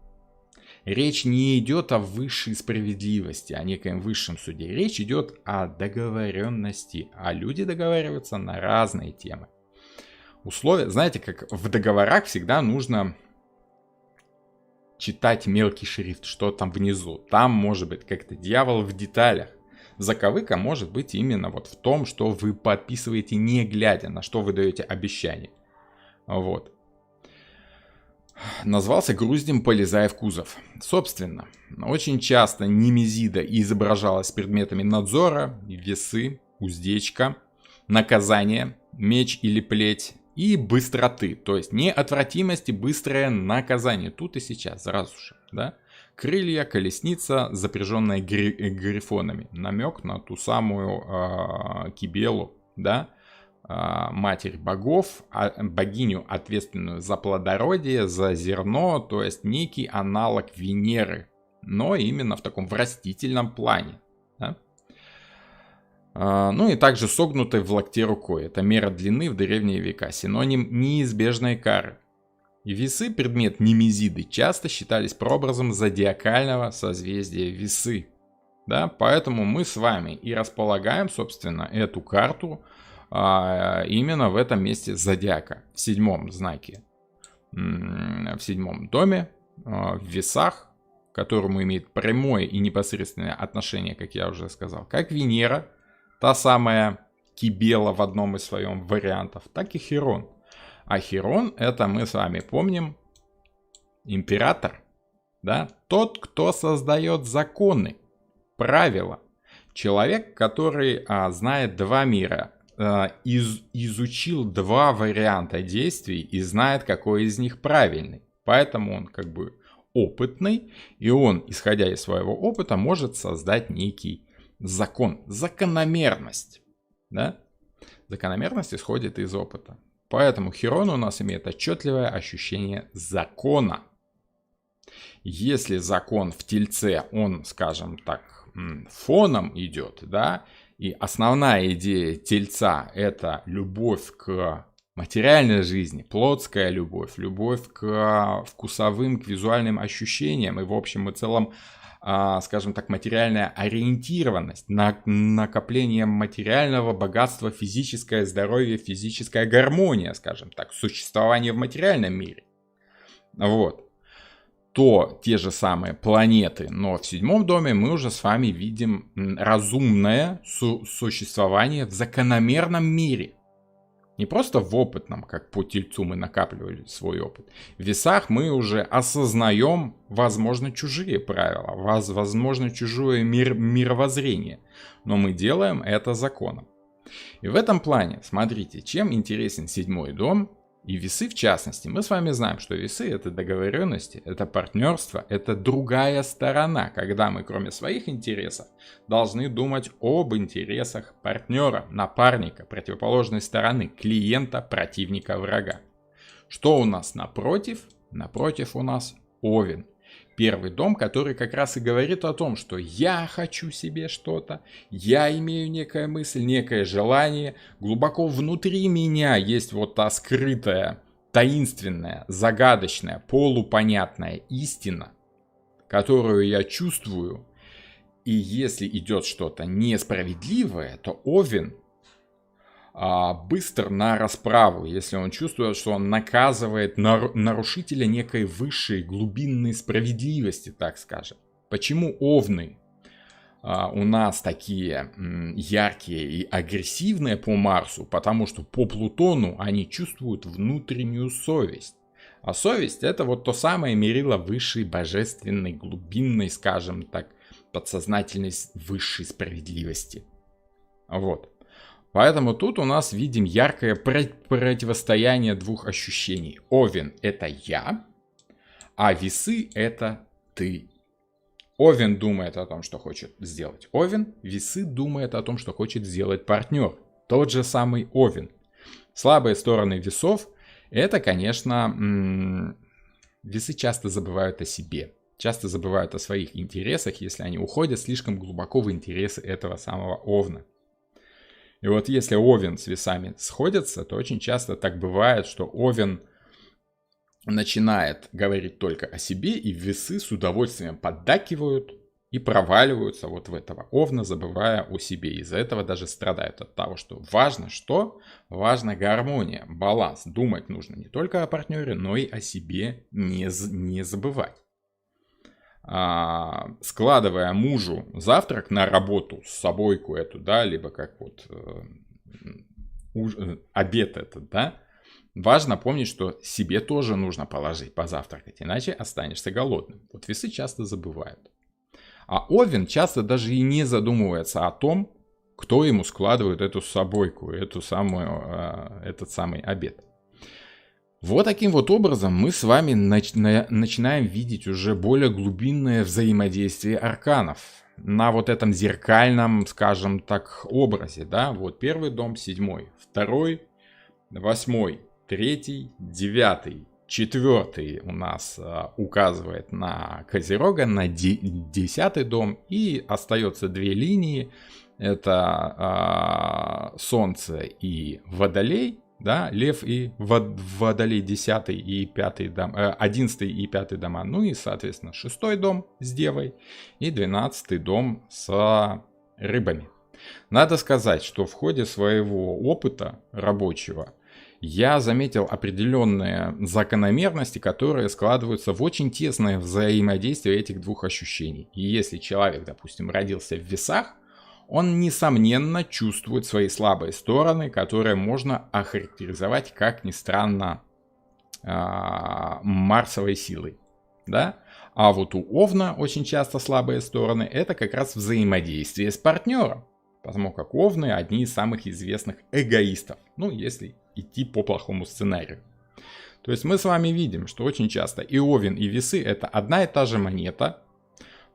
Речь не идет о высшей справедливости, о некоем высшем суде. Речь идет о договоренности, а люди договариваются на разные темы. Условия, знаете, как в договорах всегда нужно читать мелкий шрифт, что там внизу. Там может быть как-то дьявол в деталях. Заковыка может быть именно вот в том, что вы подписываете, не глядя, на что вы даете обещание. Вот. Назвался груздем, полезая в кузов. Собственно, очень часто Немезида изображалась предметами надзора, весы, уздечка, наказание, меч или плеть и быстроты. То есть неотвратимость и быстрое наказание. Тут и сейчас, сразу же. Да? Крылья, колесница, запряженная грифонами. Намек на ту самую Кибелу, да? Матерь богов, богиню, ответственную за плодородие, за зерно, то есть некий аналог Венеры, но именно в таком растительном плане. Да? Ну и также согнутой в локте рукой. Это мера длины в древние века, синоним неизбежной кары. И весы, предмет Немезиды, часто считались прообразом зодиакального созвездия Весы. Да? Поэтому мы с вами и располагаем, собственно, эту карту именно в этом месте зодиака, в седьмом знаке, в седьмом доме, в весах, к которому имеет прямое и непосредственное отношение, как я уже сказал, как Венера, та самая Кибела в одном из своих вариантов, так и Хирон. А Хирон, это мы с вами помним, император, да? Тот, кто создает законы, правила. Человек, который знает два мира, изучил два варианта действий и знает, какой из них правильный. Поэтому он как бы опытный, и он, исходя из своего опыта, может создать некий закон, закономерность. Да? Закономерность исходит из опыта. Поэтому Хирон у нас имеет отчетливое ощущение закона. Если закон в Тельце, он, скажем так, фоном идет, да, и основная идея Тельца – это любовь к материальной жизни, плотская любовь, любовь к вкусовым, к визуальным ощущениям и в общем и целом, скажем так, материальная ориентированность, накопление материального богатства, физическое здоровье, физическая гармония, скажем так, существование в материальном мире. Вот. То те же самые планеты, но в седьмом доме мы уже с вами видим разумное существование в закономерном мире. Не просто в опытном, как по Тельцу мы накапливали свой опыт. В весах мы уже осознаем, возможно, чужие правила, возможно, чужое мировоззрение. Но мы делаем это законом. И в этом плане, смотрите, чем интересен седьмой дом, И весы, в частности, мы с вами знаем, что весы — это договоренности, это партнерство, это другая сторона, когда мы, кроме своих интересов, должны думать об интересах партнера, напарника, противоположной стороны, клиента, противника, врага. Что у нас напротив? Напротив у нас Овен. Первый дом, который как раз и говорит о том, что я хочу себе что-то, я имею некая мысль, некое желание, глубоко внутри меня есть вот та скрытая, таинственная, загадочная, полупонятная истина, которую я чувствую, и если идет что-то несправедливое, то Овен быстр на расправу, если он чувствует, что он наказывает нарушителя некой высшей глубинной справедливости, так скажем. Почему овны у нас такие яркие и агрессивные по Марсу? Потому что по Плутону они чувствуют внутреннюю совесть. А совесть — это вот то самое мерило высшей божественной, глубинной, скажем так, подсознательной высшей справедливости. Вот. Поэтому тут у нас видим яркое противостояние двух ощущений. Овен — это я, а весы — это ты. Овен думает о том, что хочет сделать Овен, весы думает о том, что хочет сделать партнер. Тот же самый Овен. Слабые стороны весов — это, конечно, весы часто забывают о себе. Часто забывают о своих интересах, если они уходят слишком глубоко в интересы этого самого Овна. И вот если Овен с весами сходятся, то очень часто так бывает, что Овен начинает говорить только о себе, и весы с удовольствием поддакивают и проваливаются вот в этого Овна, забывая о себе. Из-за этого даже страдают от того, что важно что? Важна гармония, баланс. Думать нужно не только о партнере, но и о себе не забывать. Складывая мужу завтрак на работу, с собойку эту, да, либо как вот обед этот, да, важно помнить, что себе тоже нужно положить позавтракать, иначе останешься голодным. Вот весы часто забывают. А Овен часто даже и не задумывается о том, кто ему складывает эту собойку, этот самый обед. Вот таким вот образом мы с вами начинаем видеть уже более глубинное взаимодействие арканов на вот этом зеркальном, скажем так, образе, да, вот первый дом 7, второй 8, третий 9, 4 у нас указывает на Козерога, на 10 дом, и остается две линии, это Солнце и Водолей. Да, Лев и Водолей 10 и 5 дом, 11 и 5 дома, ну и, соответственно, 6 дом с Девой и 12 дом с Рыбами. Надо сказать, что в ходе своего опыта рабочего я заметил определенные закономерности, которые складываются в очень тесное взаимодействие этих двух ощущений. И если человек, допустим, родился в весах, он, несомненно, чувствует свои слабые стороны, которые можно охарактеризовать, как ни странно, марсовой силой. Да? А вот у Овна очень часто слабые стороны — это как раз взаимодействие с партнером. Потому как Овны — одни из самых известных эгоистов. Ну, если идти по плохому сценарию. То есть мы с вами видим, что очень часто и Овен, и весы — это одна и та же монета,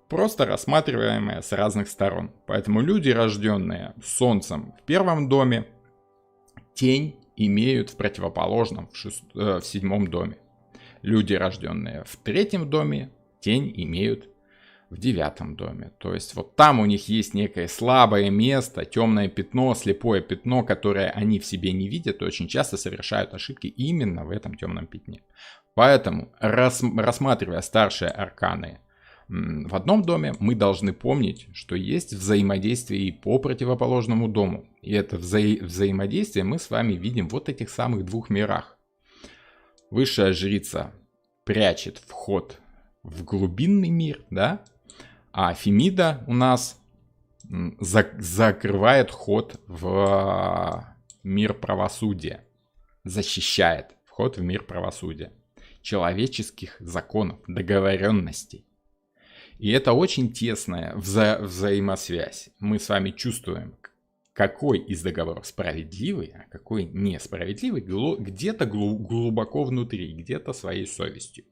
просто рассматриваемые с разных сторон. Поэтому люди, рожденные Солнцем в первом доме, тень имеют в противоположном, в 7 доме. Люди, рожденные в 3 доме, тень имеют в 9 доме. То есть вот там у них есть некое слабое место, темное пятно, слепое пятно, которое они в себе не видят и очень часто совершают ошибки именно в этом темном пятне. Поэтому, рассматривая старшие арканы в одном доме, мы должны помнить, что есть взаимодействие и по противоположному дому. И это взаимодействие мы с вами видим в вот этих самых двух мирах. Высшая жрица прячет вход в глубинный мир, да? А Фемида у нас закрывает ход в мир правосудия. Защищает вход в мир правосудия. Человеческих законов, договоренностей. И это очень тесная взаимосвязь. Мы с вами чувствуем, какой из договоров справедливый, а какой несправедливый, где-то глубоко внутри, где-то своей совестью.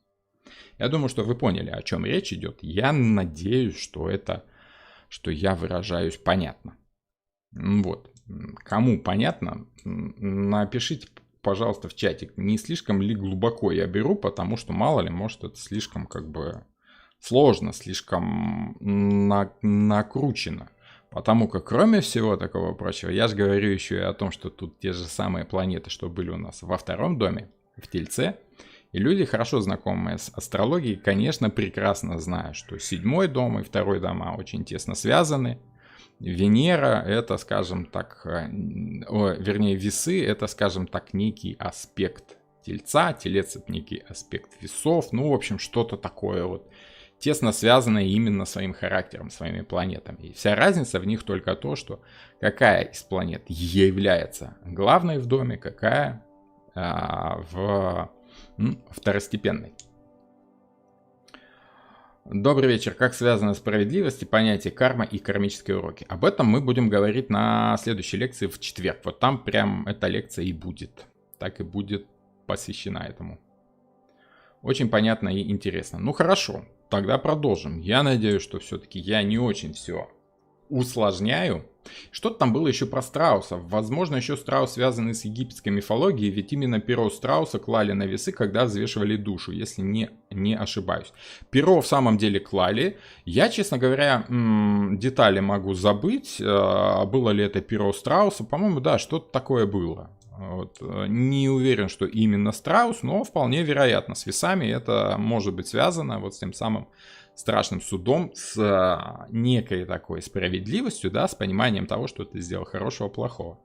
Я думаю, что вы поняли, о чем речь идет. Я надеюсь, что я выражаюсь понятно. Вот. Кому понятно, напишите, пожалуйста, в чатик, не слишком ли глубоко я беру, потому что, мало ли, может, это слишком как бы сложно, слишком накручено. Потому как, кроме всего такого прочего, я же говорю еще и о том, что тут те же самые планеты, что были у нас во втором доме, в Тельце. И люди, хорошо знакомые с астрологией, конечно, прекрасно знают, что 7-й дом и 2-й дома очень тесно связаны. Венера — это, скажем так, вернее, весы — это, скажем так, некий аспект Тельца, Телец — это некий аспект весов, ну, в общем, что-то такое вот, тесно связанное именно своим характером, своими планетами. И вся разница в них только то, что какая из планет является главной в доме, какая второстепенной. Добрый вечер. Как связаны справедливость и понятие карма и кармические уроки? Об этом мы будем говорить на следующей лекции в четверг. Вот там прям эта лекция и будет. Так и будет посвящена этому. Очень понятно и интересно. Ну хорошо, тогда продолжим. Я надеюсь, что все-таки я не очень все усложняю. Что-то там было еще про страусов. Возможно, еще страус связанный с египетской мифологией, ведь именно перо страуса клали на весы, когда взвешивали душу, если не ошибаюсь. Перо в самом деле клали. Я, честно говоря, детали могу забыть. Было ли это перо страуса? По-моему, да, что-то такое было. Вот. Не уверен, что именно страус, но вполне вероятно. С весами это может быть связано вот с тем самым страшным судом, с некой такой справедливостью, да, с пониманием того, что ты сделал хорошего, плохого.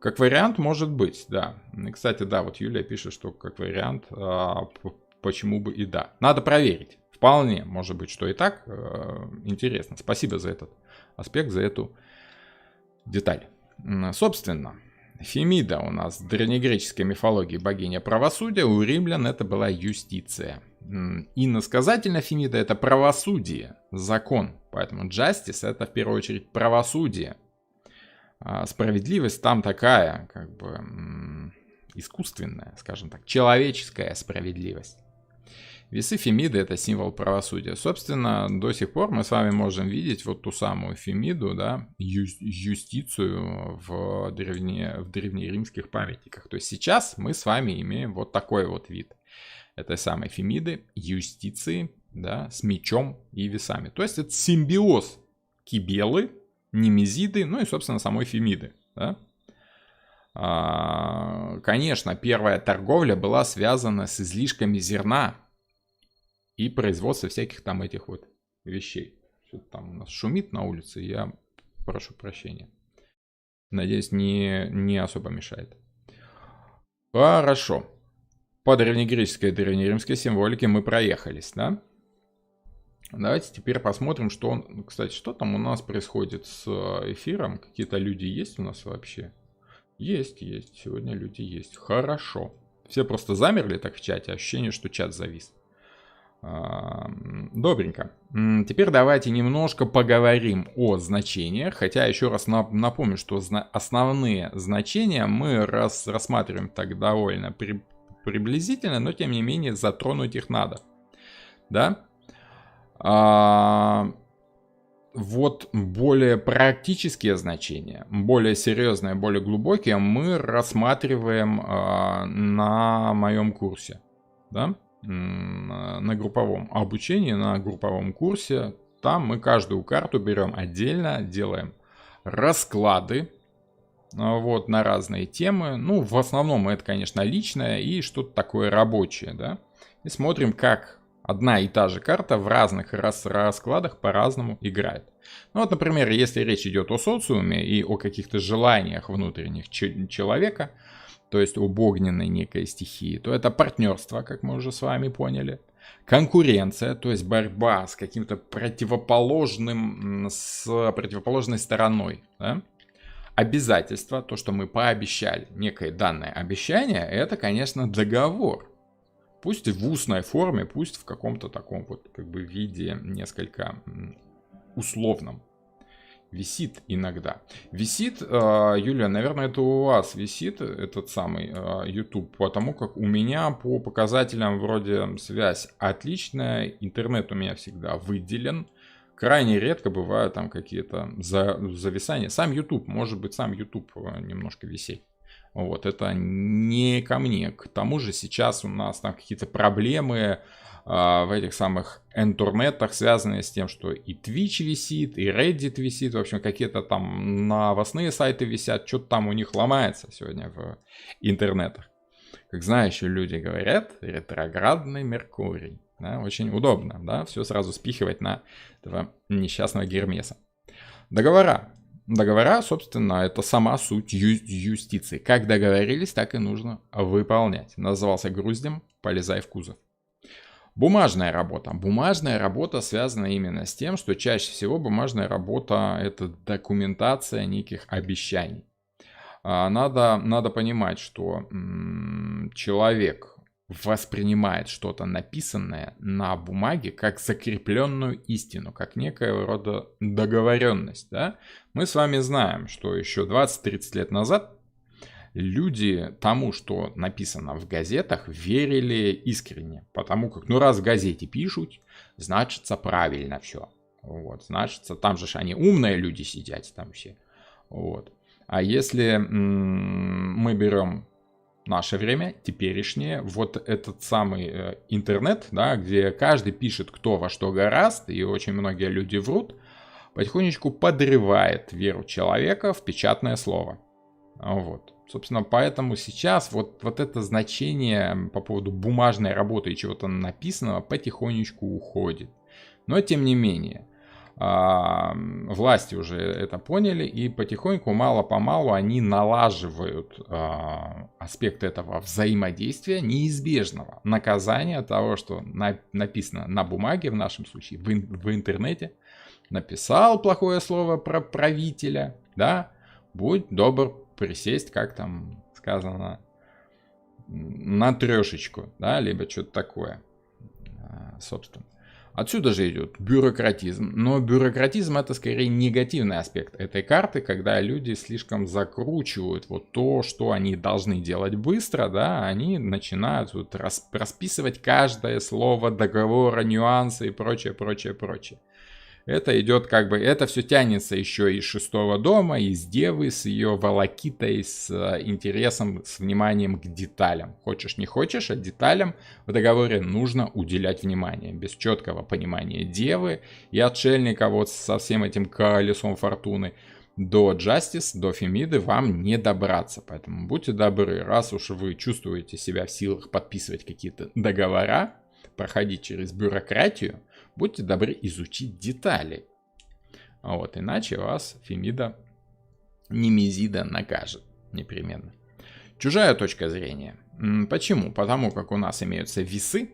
Как вариант может быть, да. И, кстати, да, вот Юлия пишет, что как вариант, почему бы и да. Надо проверить. Вполне может быть, что и так. Интересно. Спасибо за этот аспект, за эту деталь. Собственно, Фемида у нас в древнегреческой мифологии богиня правосудия, у римлян это была юстиция. Иносказательно Фемида — это правосудие, закон. Поэтому justice — это в первую очередь правосудие. А справедливость там такая, как бы искусственная, скажем так, человеческая справедливость. Весы Фемиды — это символ правосудия. Собственно, до сих пор мы с вами можем видеть вот ту самую Фемиду, да, юстицию в древнеримских памятниках. То есть сейчас мы с вами имеем вот такой вот вид этой самой Фемиды, юстиции, да, с мечом и весами. То есть это симбиоз Кибелы, Немезиды, ну и, собственно, самой Фемиды. Да? Конечно, первая торговля была связана с излишками зерна и производством всяких там этих вот вещей. Что-то там у нас шумит на улице, я прошу прощения. Надеюсь, не особо мешает. Хорошо. По древнегреческой и древнеримской символике мы проехались, да? Давайте теперь посмотрим, кстати, что там у нас происходит с эфиром. Какие-то люди есть у нас вообще? Есть. Сегодня люди есть. Хорошо. Все просто замерли так в чате. Ощущение, что чат завис. Добренько. Теперь давайте немножко поговорим о значениях. Хотя еще раз напомню, что основные значения мы рассматриваем так довольно приблизительно, но тем не менее затронуть их надо. Да? Вот более практические значения, более серьезные, более глубокие мы рассматриваем на моем курсе. Да? На групповом обучении, на групповом курсе. Там мы каждую карту берем отдельно, делаем расклады вот, на разные темы. Ну, в основном это, конечно, личное и что-то такое рабочее, да. И смотрим, как одна и та же карта в разных раскладах по-разному играет. Ну вот, например, если речь идет о социуме и о каких-то желаниях внутренних человека, то есть об огненной некой стихии, то это партнерство, как мы уже с вами поняли. Конкуренция, то есть борьба с каким-то противоположной стороной. Да? Обязательство, то, что мы пообещали, некое данное обещание, это, конечно, договор. Пусть в устной форме, пусть в каком-то таком вот как бы виде несколько условном. висит иногда. Висит, Юлия, наверное, это у вас висит этот самый YouTube, потому как у меня по показателям вроде связь отличная, интернет у меня всегда выделен. Крайне редко бывают там какие-то зависания. Сам YouTube, может быть, сам YouTube немножко висит. Вот, это не ко мне. К тому же сейчас у нас там какие-то проблемы в этих самых интернетах, связанные с тем, что и Twitch висит, и Reddit висит, в общем, какие-то там новостные сайты висят, что-то там у них ломается сегодня в интернетах. Как знающие люди говорят, ретроградный Меркурий. Да, очень удобно, да, все сразу спихивать на этого несчастного Гермеса. Договора. Договора, собственно, это сама суть юстиции. Как договорились, так и нужно выполнять. Назывался груздем, полезай в кузов. Бумажная работа. Бумажная работа связана именно с тем, что чаще всего бумажная работа — это документация неких обещаний. Надо понимать, что человек воспринимает что-то написанное на бумаге как закрепленную истину, как некоего рода договоренность. Да? Мы с вами знаем, что еще 20-30 лет назад люди тому, что написано в газетах, верили искренне. Потому как, ну раз в газете пишут, значится правильно все. Вот, значится, там же они умные люди сидят там все. Вот. А если мы берем наше время, теперешнее, вот этот самый интернет, да, где каждый пишет кто во что гораст, и очень многие люди врут, потихонечку подрывает веру человека в печатное слово. Вот. Собственно, поэтому сейчас вот это значение по поводу бумажной работы и чего-то написанного потихонечку уходит. Но тем не менее, власти уже это поняли, и потихоньку, мало-помалу они налаживают аспект этого взаимодействия неизбежного. Наказания того, что написано на бумаге, в нашем случае в интернете, написал плохое слово про правителя, да, будь добр присесть, как там сказано, на трешечку, да, либо что-то такое, собственно. Отсюда же идет бюрократизм. Но бюрократизм — это скорее негативный аспект этой карты, когда люди слишком закручивают вот то, что они должны делать быстро, да, они начинают вот расписывать каждое слово договора, нюансы и прочее, прочее, прочее. Это идет как бы, это все тянется еще из шестого дома, из Девы, с ее волокитой, с интересом, с вниманием к деталям. Хочешь не хочешь, а деталям в договоре нужно уделять внимание. Без четкого понимания Девы и отшельника вот со всем этим колесом фортуны до Justice, до Фемиды вам не добраться. Поэтому будьте добры, раз уж вы чувствуете себя в силах подписывать какие-то договора, проходить через бюрократию, будьте добры изучить детали. Вот, иначе вас Фемида Немезида накажет непременно. Чужая точка зрения. Почему? Потому как у нас имеются весы,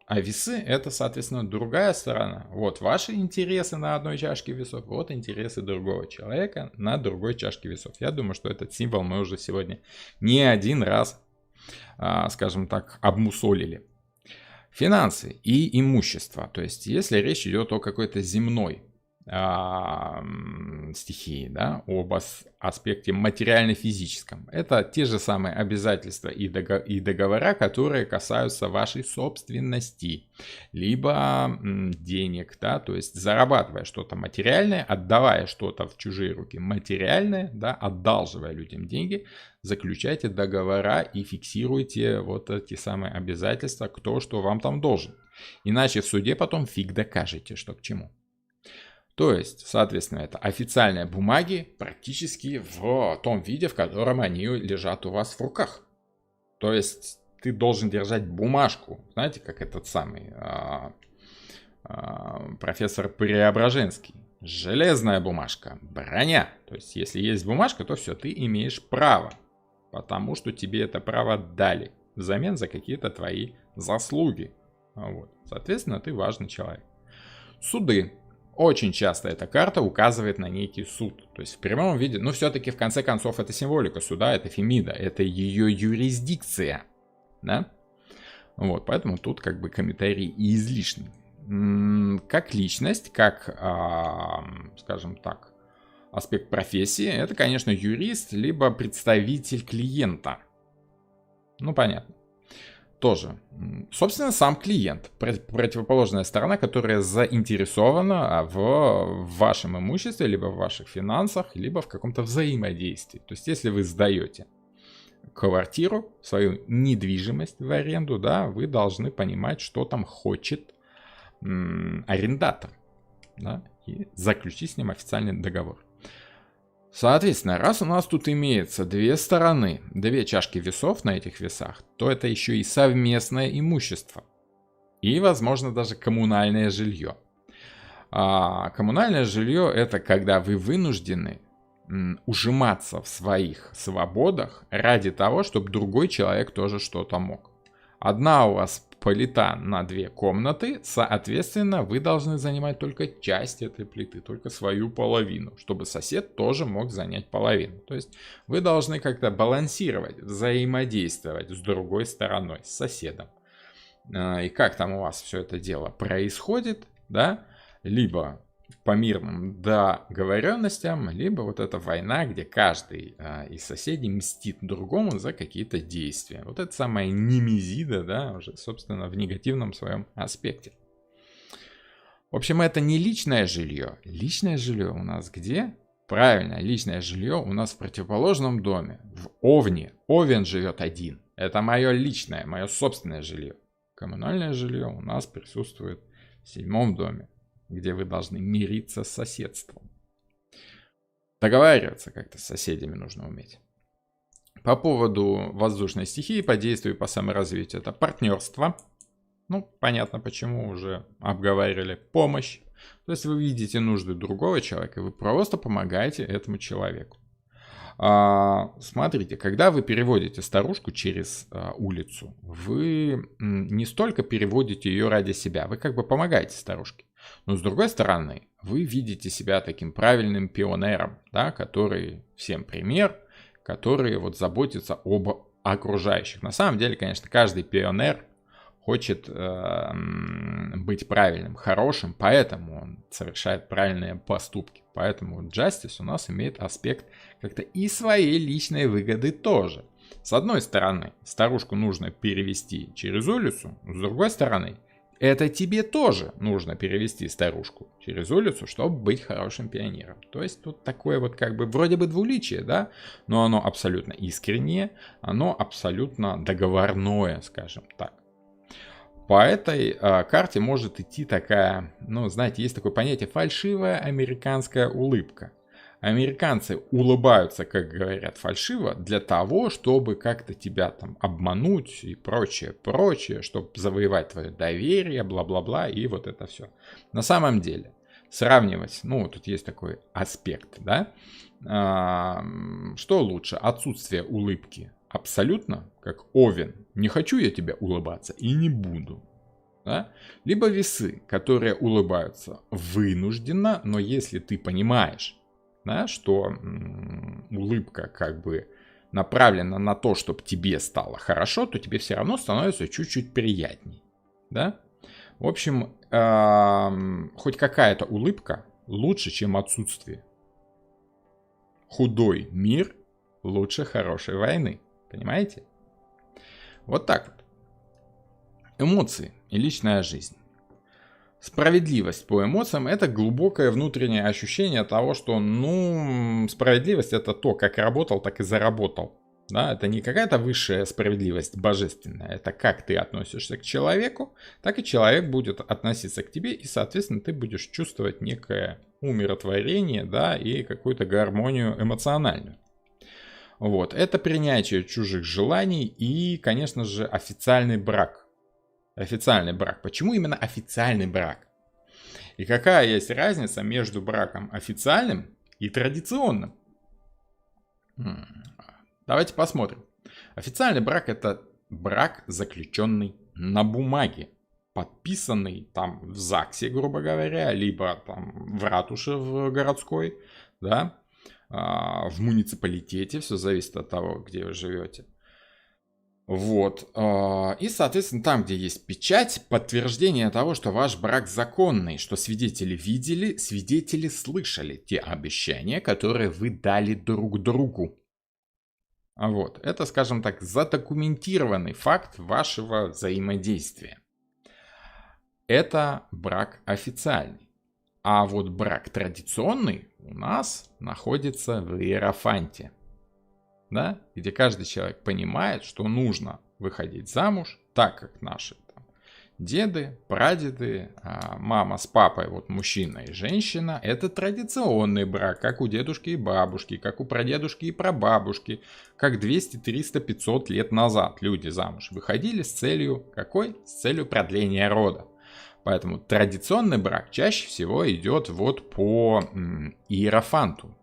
а весы — это, соответственно, другая сторона. Вот ваши интересы на одной чашке весов, вот интересы другого человека на другой чашке весов. Я думаю, что этот символ мы уже сегодня не один раз, скажем так, обмусолили. Финансы и имущество. То есть, если речь идет о какой-то земной стихии, да, об аспекте материально-физическом, это те же самые обязательства и договора, которые касаются вашей собственности, либо денег, да, то есть зарабатывая что-то материальное, отдавая что-то в чужие руки материальное, да, одалживая людям деньги, заключайте договора и фиксируйте вот эти самые обязательства, кто что вам там должен. Иначе в суде потом фиг докажете, что к чему. То есть, соответственно, это официальные бумаги практически в том виде, в котором они лежат у вас в руках. То есть, ты должен держать бумажку, знаете, как этот самый профессор Преображенский. Железная бумажка, броня. То есть, если есть бумажка, то все, ты имеешь право. Потому что тебе это право дали взамен за какие-то твои заслуги. Вот. Соответственно, ты важный человек. Суды. Очень часто эта карта указывает на некий суд. То есть в прямом виде, но все-таки в конце концов это символика суда, это Фемида, это ее юрисдикция. Да? Вот, поэтому тут как бы комментарий и излишний. Как личность, как, скажем так, аспект профессии, это, конечно, юрист, либо представитель клиента. Ну, понятно. Тоже, собственно, сам клиент, противоположная сторона, которая заинтересована в вашем имуществе, либо в ваших финансах, либо в каком-то взаимодействии. То есть, если вы сдаете квартиру, свою недвижимость в аренду, да, вы должны понимать, что там хочет арендатор, да, и заключить с ним официальный договор. Соответственно, раз у нас тут имеется две стороны, две чашки весов на этих весах, то это еще и совместное имущество. И, возможно, даже коммунальное жилье. А коммунальное жилье — это когда вы вынуждены ужиматься в своих свободах ради того, чтобы другой человек тоже что-то мог. Одна у вас плита на 2 комнаты, соответственно, вы должны занимать только часть этой плиты, только свою половину, чтобы сосед тоже мог занять половину. То есть вы должны как-то балансировать, взаимодействовать с другой стороной, с соседом. И как там у вас все это дело происходит, да? Либо по мирным договоренностям, либо вот эта война, где каждый из соседей мстит другому за какие-то действия. Вот это самая немезида, да, уже, собственно, в негативном своем аспекте. В общем, это не личное жилье. Личное жилье у нас где? Правильно, личное жилье у нас в противоположном доме, в Овне. Овен живет один. Это мое личное, мое собственное жилье. Коммунальное жилье у нас присутствует в 7-м доме, где вы должны мириться с соседством. Договариваться как-то с соседями нужно уметь. По поводу воздушной стихии, по действию, по саморазвитию, это партнерство. Ну, понятно, почему, уже обговаривали. Помощь. То есть вы видите нужды другого человека, и вы просто помогаете этому человеку. Смотрите, когда вы переводите старушку через улицу, вы не столько переводите ее ради себя, вы как бы помогаете старушке. Но с другой стороны, вы видите себя таким правильным пионером, да, который всем пример, который вот заботится об окружающих. На самом деле, конечно, каждый пионер хочет быть правильным, хорошим, поэтому он совершает правильные поступки. Поэтому Justice у нас имеет аспект как-то и своей личной выгоды тоже. С одной стороны, старушку нужно перевести через улицу, с другой стороны, это тебе тоже нужно перевести старушку через улицу, чтобы быть хорошим пионером. То есть тут такое вот как бы вроде бы двуличие, да, но оно абсолютно искреннее, оно абсолютно договорное, скажем так. По этой карте может идти такая, ну, знаете, есть такое понятие фальшивая американская улыбка. Американцы улыбаются, как говорят, фальшиво для того, чтобы как-то тебя там обмануть и прочее, чтобы завоевать твое доверие, бла-бла-бла, и вот это все. На самом деле, сравнивать, ну, тут есть такой аспект, да, что лучше, отсутствие улыбки абсолютно, как Овен, не хочу я тебе улыбаться и не буду. Да? Либо весы, которые улыбаются вынужденно, но если ты понимаешь, да, что улыбка как бы направлена на то, чтобы тебе стало хорошо, то тебе все равно становится чуть-чуть приятней. Да? В общем, хоть какая-то улыбка лучше, чем отсутствие. Худой мир лучше хорошей войны. Понимаете? Вот так вот. Эмоции и личная жизнь. Справедливость по эмоциям — это глубокое внутреннее ощущение того, что, ну, справедливость — это то, как работал, так и заработал. Да? Это не какая-то высшая справедливость божественная. Это как ты относишься к человеку, так и человек будет относиться к тебе, и, соответственно, ты будешь чувствовать некое умиротворение, да, и какую-то гармонию эмоциональную. Вот. Это принятие чужих желаний и, конечно же, официальный брак. Официальный брак. Почему именно официальный брак? И какая есть разница между браком официальным и традиционным? Давайте посмотрим. Официальный брак — это брак, заключенный на бумаге, подписанный там в ЗАГСе, грубо говоря, либо там в ратуше в городской, да, в муниципалитете, все зависит от того, где вы живете. Вот. И, соответственно, там, где есть печать, подтверждение того, что ваш брак законный, что свидетели видели, свидетели слышали те обещания, которые вы дали друг другу. Вот. Это, скажем так, задокументированный факт вашего взаимодействия. Это брак официальный. А вот брак традиционный у нас находится в иерофанте. Да? Где каждый человек понимает, что нужно выходить замуж так, как наши там деды, прадеды, мама с папой, вот мужчина и женщина. Это традиционный брак, как у дедушки и бабушки, как у прадедушки и прабабушки, как 200, 300, 500 лет назад люди замуж выходили с целью какой? С целью продления рода. Поэтому традиционный брак чаще всего идет вот по иерофанту,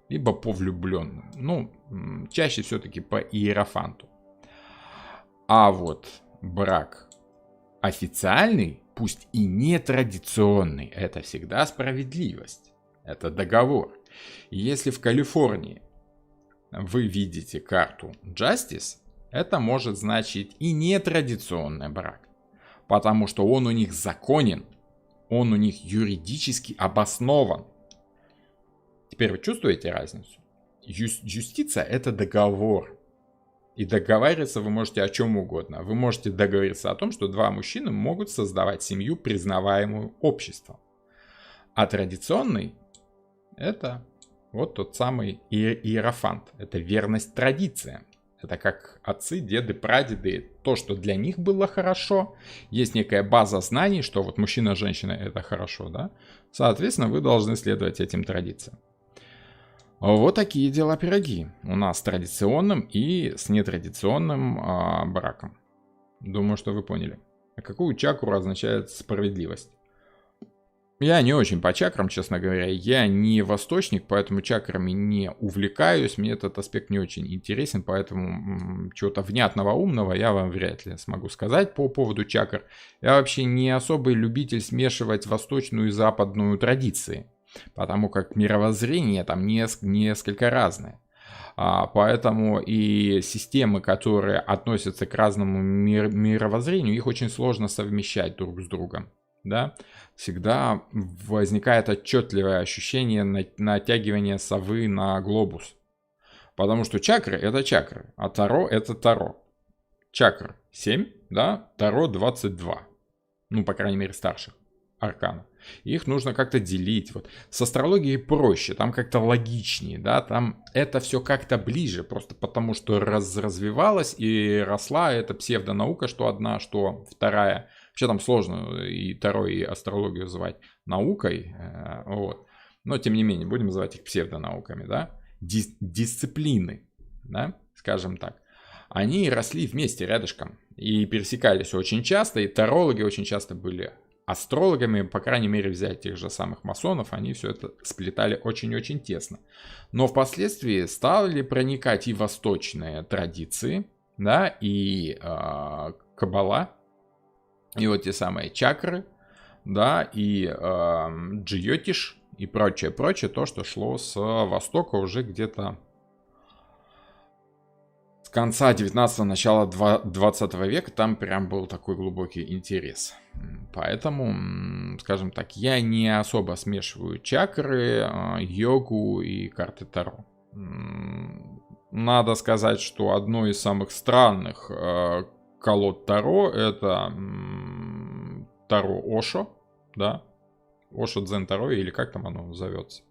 либо по влюбленным. Ну, чаще все-таки по иерофанту. А вот брак официальный, пусть и не традиционный, это всегда справедливость. Это договор. И если в Калифорнии вы видите карту Justice, это может значить и нетрадиционный брак. Потому что он у них законен, он у них юридически обоснован. Теперь вы чувствуете разницу? Юстиция — это договор. И договариваться вы можете о чем угодно. Вы можете договориться о том, что два мужчины могут создавать семью, признаваемую обществом. А традиционный — это вот тот самый иерофант. Это верность традициям. Это как отцы, деды, прадеды. То, что для них было хорошо. Есть некая база знаний, что вот мужчина, женщина — это хорошо, да? Соответственно, вы должны следовать этим традициям. Вот такие дела пироги у нас с традиционным и с нетрадиционным браком. Думаю, что вы поняли. А какую чакру означает справедливость? Я не очень по чакрам, честно говоря. Я не восточник, поэтому чакрами не увлекаюсь. Мне этот аспект не очень интересен, поэтому чего-то внятного, умного я вам вряд ли смогу сказать по поводу чакр. Я вообще не особый любитель смешивать восточную и западную традиции, потому как мировоззрение там несколько разное. Поэтому и системы, которые относятся к разному мировоззрению, их очень сложно совмещать друг с другом. Да? Всегда возникает отчетливое ощущение натягивания совы на глобус. Потому что чакры — это чакры, а таро — это таро. Чакр 7, да, таро 22. Ну, по крайней мере, старших арканов. Их нужно как-то делить. Вот. С астрологией проще, там как-то логичнее, да, там это все как-то ближе, просто потому что развивалась и росла эта псевдонаука, что одна, что вторая. Вообще там сложно и таро, и астрологию называть наукой, вот. Но тем не менее, будем называть их псевдонауками, да, дисциплины, да, скажем так. Они росли вместе рядышком и пересекались очень часто, и тарологи очень часто были астрологами, по крайней мере, взять тех же самых масонов, они все это сплетали очень-очень тесно. Но впоследствии стали проникать и восточные традиции, да, и каббала, и вот те самые чакры, да, и джиотиш, и прочее, то, что шло с востока уже где-то с конца 19-го, начала 20 века, там прям был такой глубокий интерес. Поэтому, скажем так, я не особо смешиваю чакры, йогу и карты Таро. Надо сказать, что одно из самых странных колод Таро — это Таро Ошо, да, Ошо Дзен Таро, или как там оно зовется.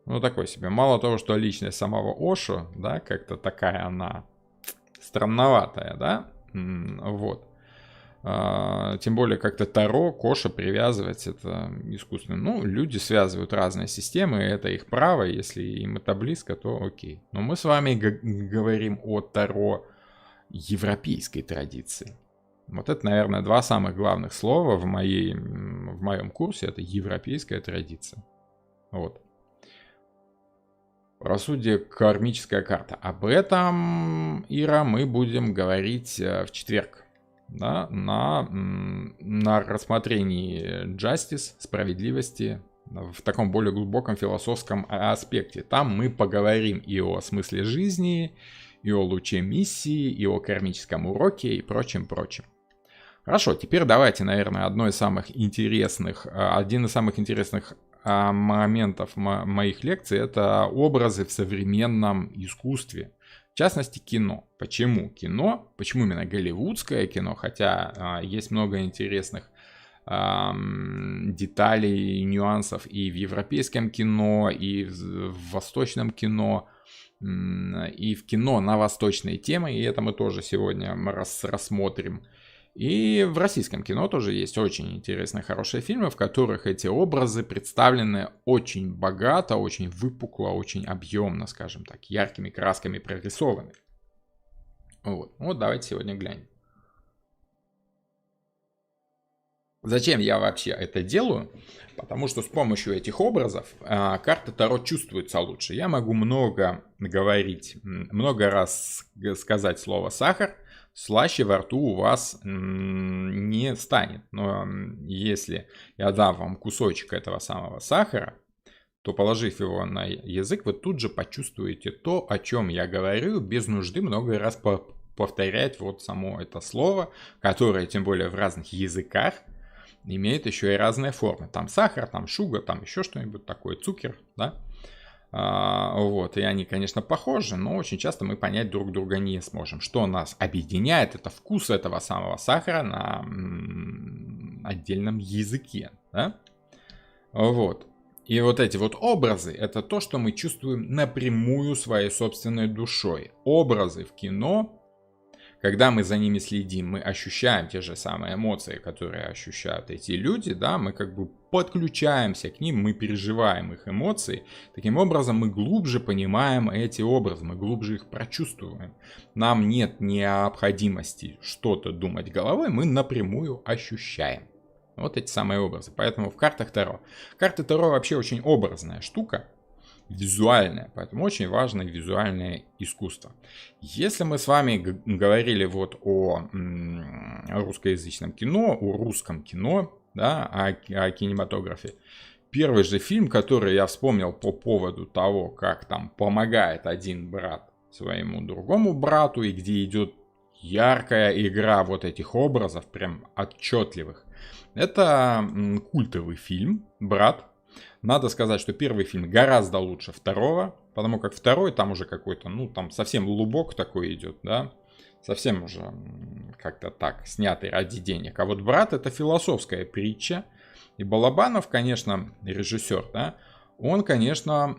Ну, такой себе. Мало того, что личность самого Ошо, да, как-то такая она странноватая, да, вот. Тем более как-то Таро к Ошо привязывать, это искусственно. Ну, люди связывают разные системы, это их право, если им это близко, то окей. Но мы с вами говорим о Таро европейской традиции. Вот это, наверное, два самых главных слова в моем курсе. Это европейская традиция. Вот. Правосудие, кармическая карта. Об этом, Ира, мы будем говорить в четверг. Да, на рассмотрении justice, справедливости, в таком более глубоком философском аспекте. Там мы поговорим и о смысле жизни, и о луче миссии, и о кармическом уроке, и прочим. Хорошо, теперь давайте, наверное, один из самых интересных моментов моих лекций — это образы в современном искусстве. В частности, кино. Почему кино? Почему именно голливудское кино? Хотя есть много интересных деталей, нюансов и в европейском кино, и в восточном кино, и в кино на восточные темы, и это мы тоже сегодня рассмотрим. И в российском кино тоже есть очень интересные, хорошие фильмы, в которых эти образы представлены очень богато, очень выпукло, очень объемно, скажем так, яркими красками прорисованы. Вот давайте сегодня глянем. Зачем я вообще это делаю? Потому что с помощью этих образов карта Таро чувствуется лучше. Я могу много говорить, много раз сказать слово «сахар», слаще во рту у вас не станет. Но если я дам вам кусочек этого самого сахара, то, положив его на язык, вы тут же почувствуете то, о чем я говорю, без нужды много раз повторять вот само это слово, которое, тем более в разных языках, имеет еще и разные формы. Там сахар, там шуга, там еще что-нибудь такое, цукер, да. И они, конечно, похожи, но очень часто мы понять друг друга не сможем. Что нас объединяет, это вкус этого самого сахара на отдельном языке, да? И вот эти вот образы, это то, что мы чувствуем напрямую своей собственной душой. Образы в кино, когда мы за ними следим, мы ощущаем те же самые эмоции, которые ощущают эти люди, да, мы как бы подключаемся к ним, мы переживаем их эмоции. Таким образом, мы глубже понимаем эти образы, мы глубже их прочувствуем. Нам нет необходимости что-то думать головой, мы напрямую ощущаем. Вот эти самые образы. Поэтому в картах Таро. Карты Таро вообще очень образная штука. Визуальное, поэтому очень важно визуальное искусство. Если мы с вами говорили вот о русскоязычном кино, о русском кино, да, о кинематографе, первый же фильм, который я вспомнил по поводу того, как там помогает один брат своему другому брату, и где идет яркая игра вот этих образов, прям отчетливых, это культовый фильм «Брат». Надо сказать, что первый фильм гораздо лучше второго, потому как второй там уже какой-то, там совсем лубок такой идет, да, совсем уже как-то так, снятый ради денег. А вот «Брат» — это философская притча, и Балабанов, конечно, режиссер, да, он, конечно,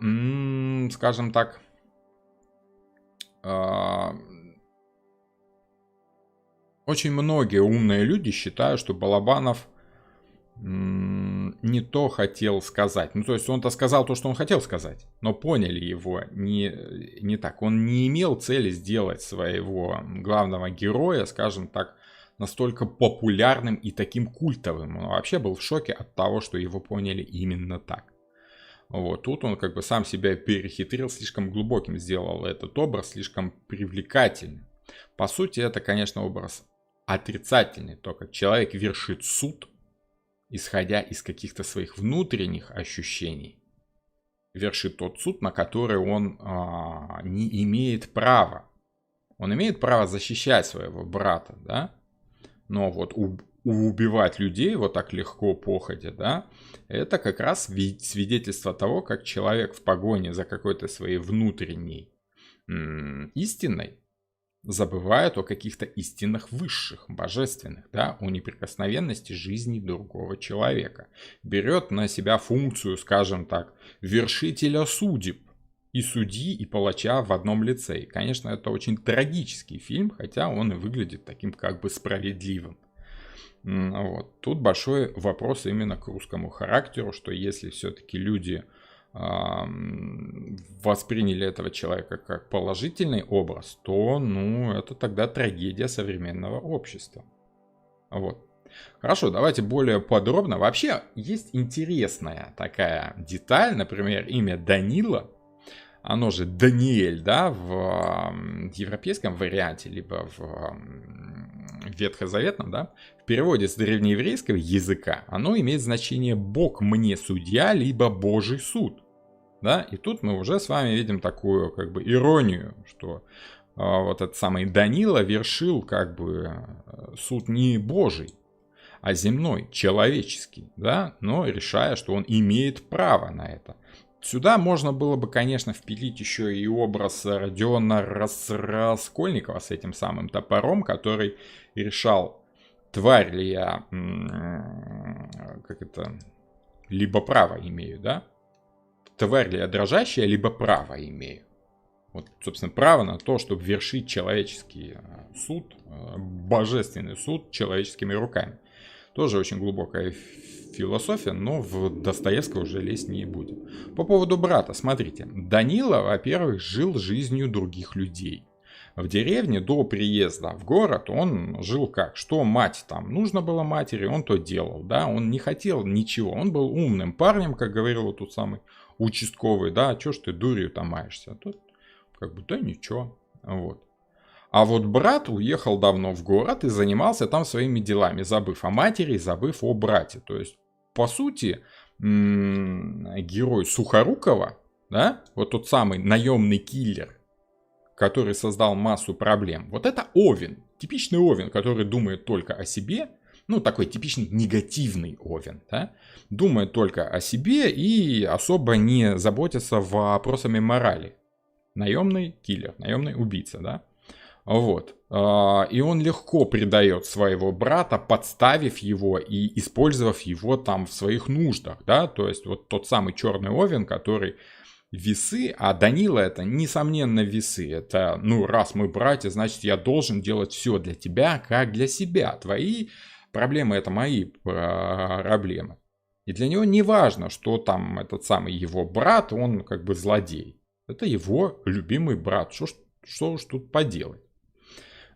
скажем так, очень многие умные люди считают, что Балабанов не то хотел сказать. То есть он-то сказал то, что он хотел сказать, но поняли его не так. Он не имел цели сделать своего главного героя, скажем так, настолько популярным и таким культовым. Он вообще был в шоке от того, что его поняли именно так. Тут он как бы сам себя перехитрил, слишком глубоким сделал этот образ, слишком привлекательным. По сути, это, конечно, образ отрицательный, то, как человек вершит суд, исходя из каких-то своих внутренних ощущений, вершит тот суд, на который он не имеет права. Он имеет право защищать своего брата, да, но вот убивать людей вот так легко, походя, да, это как раз свидетельство того, как человек в погоне за какой-то своей внутренней истиной забывает о каких-то истинах высших, божественных, да, о неприкосновенности жизни другого человека. Берет на себя функцию, скажем так, вершителя судеб, и судьи, и палача в одном лице. И, конечно, это очень трагический фильм, хотя он и выглядит таким как бы справедливым. Тут большой вопрос именно к русскому характеру, что если все-таки люди восприняли этого человека как положительный образ, то, это тогда трагедия современного общества. Хорошо, давайте более подробно. Вообще, есть интересная такая деталь, например, имя Данила, оно же Даниэль, да, в европейском варианте, либо в ветхозаветном, да, в переводе с древнееврейского языка, оно имеет значение «Бог мне судья», либо «Божий суд». Да? И тут мы уже с вами видим такую как бы иронию, что вот этот самый Данила вершил как бы суд не божий, а земной, человеческий, да, но решая, что он имеет право на это. Сюда можно было бы, конечно, впилить еще и образ Родиона Раскольникова с этим самым топором, который решал, тварь ли я, либо право имею, да? Тварь ли я дрожащая, либо право имею. Вот, собственно, право на то, чтобы вершить человеческий суд, божественный суд человеческими руками. Тоже очень глубокая философия, но в Достоевского уже лезть не будем. По поводу брата, смотрите. Данила, во-первых, жил жизнью других людей. В деревне до приезда в город он жил как? Что мать там нужно было матери, он то делал, да? Он не хотел ничего, он был умным парнем, как говорил вот тот самый участковый, да? Чё ж ты дурью там маешься? А тут как бы, да ничего, вот. А вот брат уехал давно в город и занимался там своими делами, забыв о матери и забыв о брате. То есть, по сути, герой Сухорукова, да, вот тот самый наемный киллер, который создал массу проблем, вот это Овен, типичный Овен, который думает только о себе, ну, такой типичный негативный Овен, да, думает только о себе и особо не заботится вопросами морали. Наемный киллер, наемный убийца, да. Вот. И он легко предает своего брата, подставив его и использовав его там в своих нуждах, да. То есть вот тот самый черный Овен, который весы, а Данила это несомненно весы. Это, ну, раз мы братья, значит я должен делать все для тебя, как для себя. Твои проблемы это мои проблемы. И для него не важно, что там этот самый его брат, он как бы злодей. Это его любимый брат. Что уж тут поделать.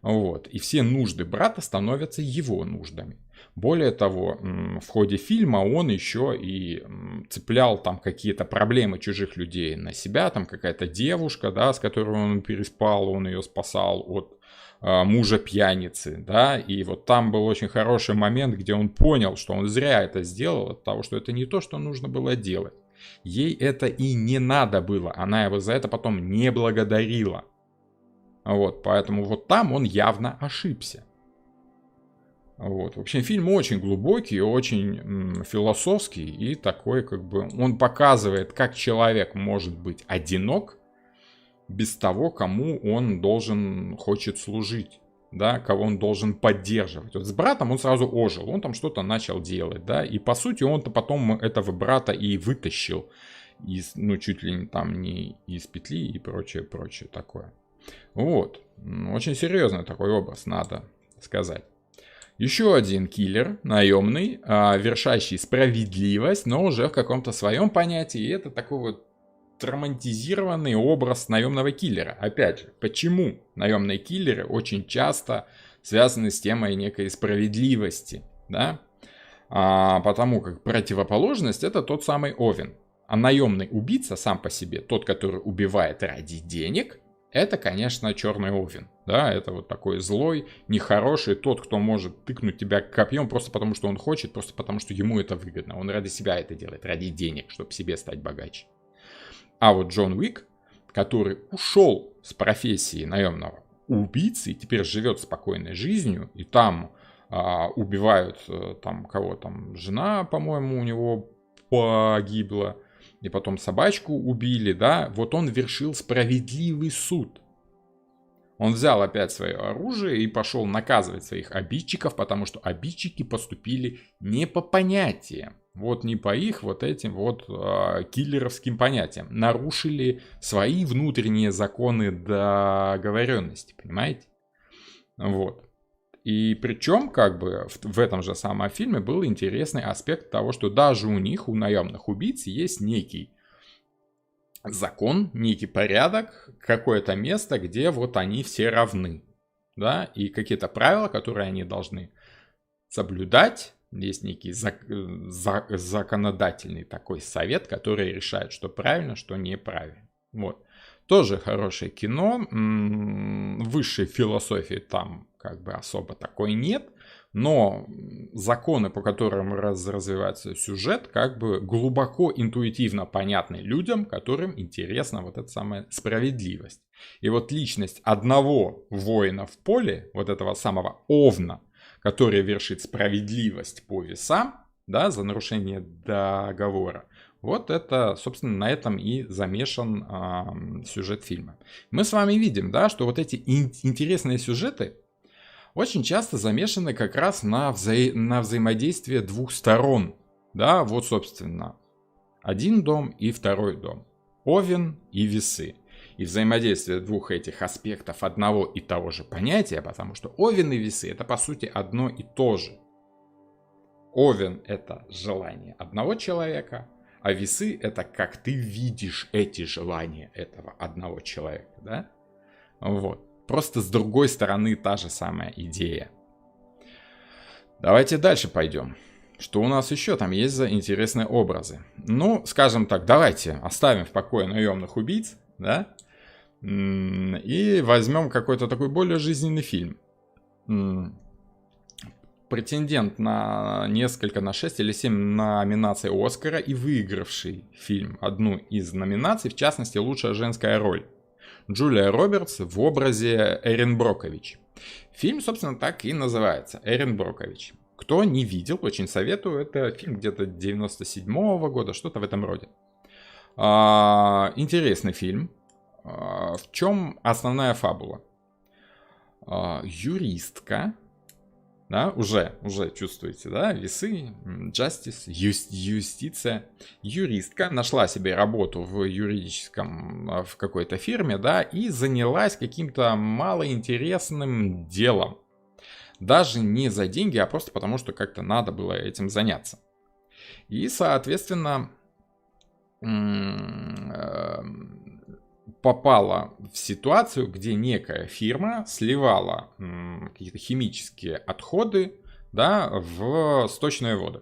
Вот. И все нужды брата становятся его нуждами. Более того, в ходе фильма он еще и цеплял там какие-то проблемы чужих людей на себя. Там какая-то девушка, да, с которой он переспал, он ее спасал от мужа пьяницы, да, и вот там был очень хороший момент, где он понял, что он зря это сделал, от того, что это не то, что нужно было делать. Ей это и не надо было, она его за это потом не благодарила. Вот, поэтому вот там он явно ошибся. Вот. В общем, фильм очень глубокий, очень философский и такой, как бы, он показывает, как человек может быть одинок без того, кому он хочет служить, да, кого он должен поддерживать. Вот с братом он сразу ожил, он там что-то начал делать, да, и по сути он-то потом этого брата и вытащил из, ну, чуть ли не там не из петли и прочее такое. Вот, очень серьезный такой образ, надо сказать. Еще один киллер, наемный, вершащий справедливость, но уже в каком-то своем понятии. И это такой вот романтизированный образ наемного киллера. Опять же, почему наемные киллеры очень часто связаны с темой некой справедливости, да? Потому как противоположность это тот самый Овен. А наемный убийца сам по себе, тот, который убивает ради денег, это, конечно, черный Овен. Да, это вот такой злой, нехороший, тот, кто может тыкнуть тебя копьем просто потому, что он хочет, просто потому, что ему это выгодно. Он ради себя это делает, ради денег, чтобы себе стать богаче. А вот Джон Уик, который ушел с профессии наемного убийцы и теперь живет спокойной жизнью, и там убивают там кого там, жена, по-моему, у него погибла, и потом собачку убили, да, вот он вершил справедливый суд. Он взял опять свое оружие и пошел наказывать своих обидчиков, потому что обидчики поступили не по понятиям. Вот не по их вот этим вот киллеровским понятиям. Нарушили свои внутренние законы договоренности, понимаете? Вот. И причем, как бы, в этом же самом фильме был интересный аспект того, что даже у них, у наемных убийц, есть некий закон, некий порядок, какое-то место, где вот они все равны, да, и какие-то правила, которые они должны соблюдать. Есть некий законодательный такой совет, который решает, что правильно, что неправильно. Вот. Тоже хорошее кино. Высшей философии там как бы особо такой нет. Но законы, по которым развивается сюжет, как бы глубоко интуитивно понятны людям, которым интересна вот эта самая справедливость. И вот личность одного воина в поле, вот этого самого Овна, который вершит справедливость по весам, да, за нарушение договора, вот это, собственно, на этом и замешан сюжет фильма. Мы с вами видим, да, что вот эти интересные сюжеты очень часто замешаны как раз на взаимодействие двух сторон. Да, вот, собственно, один дом и второй дом. Овен и весы. И взаимодействие двух этих аспектов одного и того же понятия, потому что Овен и весы это по сути одно и то же. Овен это желание одного человека, а весы это как ты видишь эти желания этого одного человека, да? Вот. Просто с другой стороны та же самая идея. Давайте дальше пойдем. Что у нас еще там есть за интересные образы? Ну, скажем так, давайте оставим в покое наемных убийц, да? И возьмем какой-то такой более жизненный фильм. Претендент на несколько, на 6 или 7 номинаций Оскара и выигравший фильм одну из номинаций, в частности, лучшая женская роль. Джулия Робертс в образе Эрин Брокович. Фильм, собственно, так и называется. Эрин Брокович. Кто не видел, очень советую. Это фильм где-то 97-го года, что-то в этом роде. Интересный фильм. В чем основная фабула? Юристка. Да, уже чувствуете, да, весы, justice, юстиция. Юристка нашла себе работу в юридическом, в какой-то фирме, да, и занялась каким-то малоинтересным делом. Даже не за деньги, а просто потому, что как-то надо было этим заняться. И, соответственно, попала в ситуацию, где некая фирма сливала какие-то химические отходы, да, в сточные воды.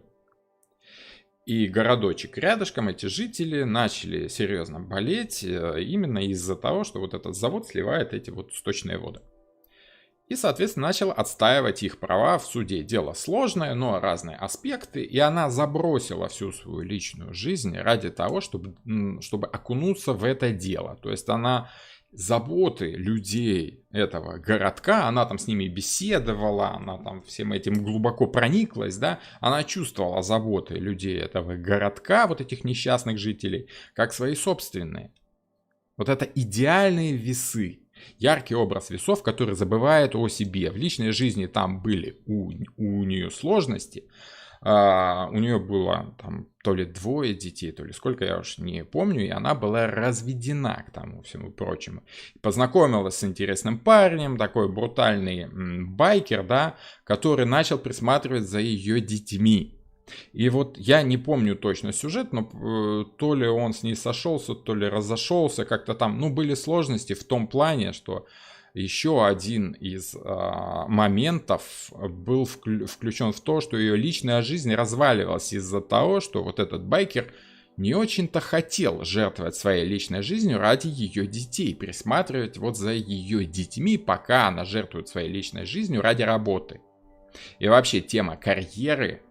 И городочек рядышком, эти жители начали серьезно болеть именно из-за того, что вот этот завод сливает эти вот сточные воды. И, соответственно, начала отстаивать их права в суде. Дело сложное, но разные аспекты. И она забросила всю свою личную жизнь ради того, чтобы окунуться в это дело. То есть она заботы людей этого городка, она там с ними беседовала, она там всем этим глубоко прониклась, да. Она чувствовала заботы людей этого городка, вот этих несчастных жителей, как свои собственные. Вот это идеальные весы. Яркий образ весов, который забывает о себе. В личной жизни там были у нее сложности. У нее было там то ли 2 детей, то ли сколько, я уж не помню. И она была разведена к тому всему прочему. Познакомилась с интересным парнем, такой брутальный байкер, да, который начал присматривать за ее детьми. И вот я не помню точно сюжет, но то ли он с ней сошелся, то ли разошелся, как-то там, ну, были сложности в том плане, что еще один из моментов был включен в то, что ее личная жизнь разваливалась из-за того, что вот этот байкер не очень-то хотел жертвовать своей личной жизнью ради ее детей, присматривать вот за ее детьми, пока она жертвует своей личной жизнью ради работы. И вообще тема карьеры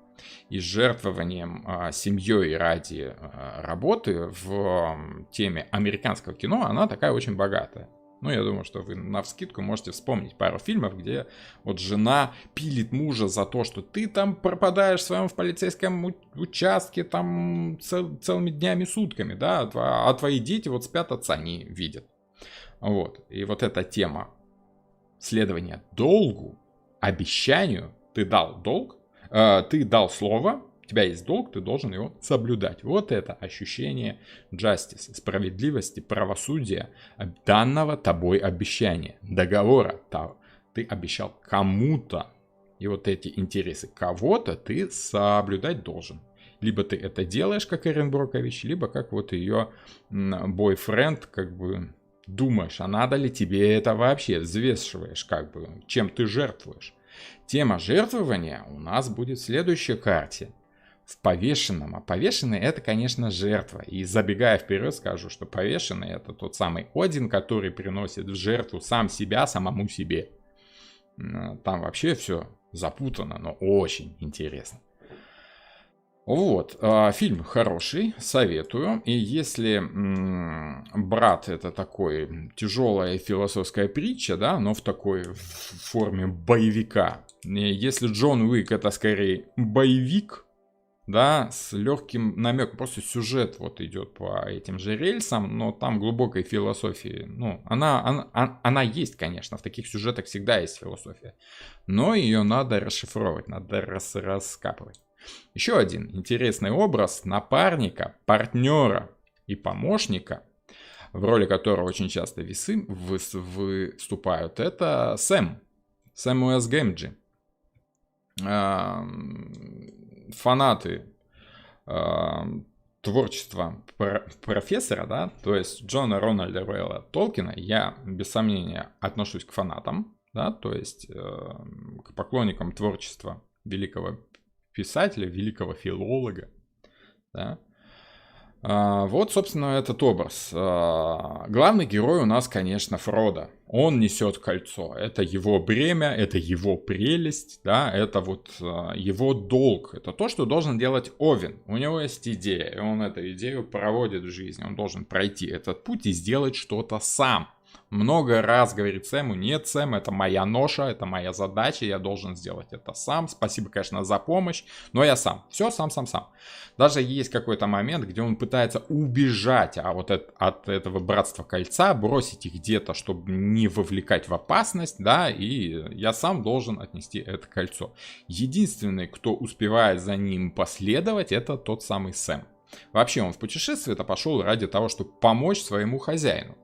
и жертвованием семьей ради работы в теме американского кино, она такая очень богатая. Ну, я думаю, что вы навскидку можете вспомнить пару фильмов, где вот жена пилит мужа за то, что ты там пропадаешь в полицейском участке там целыми днями, сутками, да, а твои дети вот спят, отца не видят. Вот. И вот эта тема следования долгу, обещанию, ты дал долг, ты дал слово, у тебя есть долг, ты должен его соблюдать. Вот это ощущение justice, справедливости, правосудия, данного тобой обещания, договора. Ты обещал кому-то, и вот эти интересы кого-то ты соблюдать должен. Либо ты это делаешь, как Эрин Брокович, либо как вот ее бойфренд, как бы думаешь, а надо ли тебе это вообще, взвешиваешь, как бы, чем ты жертвуешь. Тема жертвования у нас будет в следующей карте. В повешенном. А повешенный это, конечно, жертва. И забегая вперед, скажу, что повешенный это тот самый Один, который приносит в жертву сам себя, самому себе. Там вообще все запутанно, но очень интересно. Вот, фильм хороший, советую. И если «Брат» — это такой тяжелая философская притча, да, но в такой форме боевика. И если Джон Уик — это скорее боевик, да, с легким намеком, просто сюжет вот идет по этим же рельсам, но там глубокой философии, ну, она есть, конечно, в таких сюжетах всегда есть философия, но ее надо расшифровывать, надо раскапывать. Еще один интересный образ напарника, партнера и помощника, в роли которого очень часто весы выступают, это Сэмюэл Гэмджи. Фанаты творчества профессора, да, то есть Джона Рональда Руэлла Толкина, я без сомнения отношусь к фанатам, да, то есть к поклонникам творчества великого писателя, великого филолога, да. Вот, собственно, этот образ. Главный герой у нас, конечно, Фродо. Он несет кольцо. Это его бремя, это его прелесть, да, это вот его долг. Это то, что должен делать Овен. У него есть идея, и он эту идею проводит в жизни. Он должен пройти этот путь и сделать что-то сам. Много раз говорит Сэму: нет, Сэм, это моя ноша, это моя задача, я должен сделать это сам. Спасибо, конечно, за помощь, но я сам. Все сам. Даже есть какой-то момент, где он пытается убежать от этого братства кольца, бросить их где-то, чтобы не вовлекать в опасность, да, и я сам должен отнести это кольцо. Единственный, кто успевает за ним последовать, это тот самый Сэм. Вообще он в путешествие-то пошел ради того, чтобы помочь своему хозяину.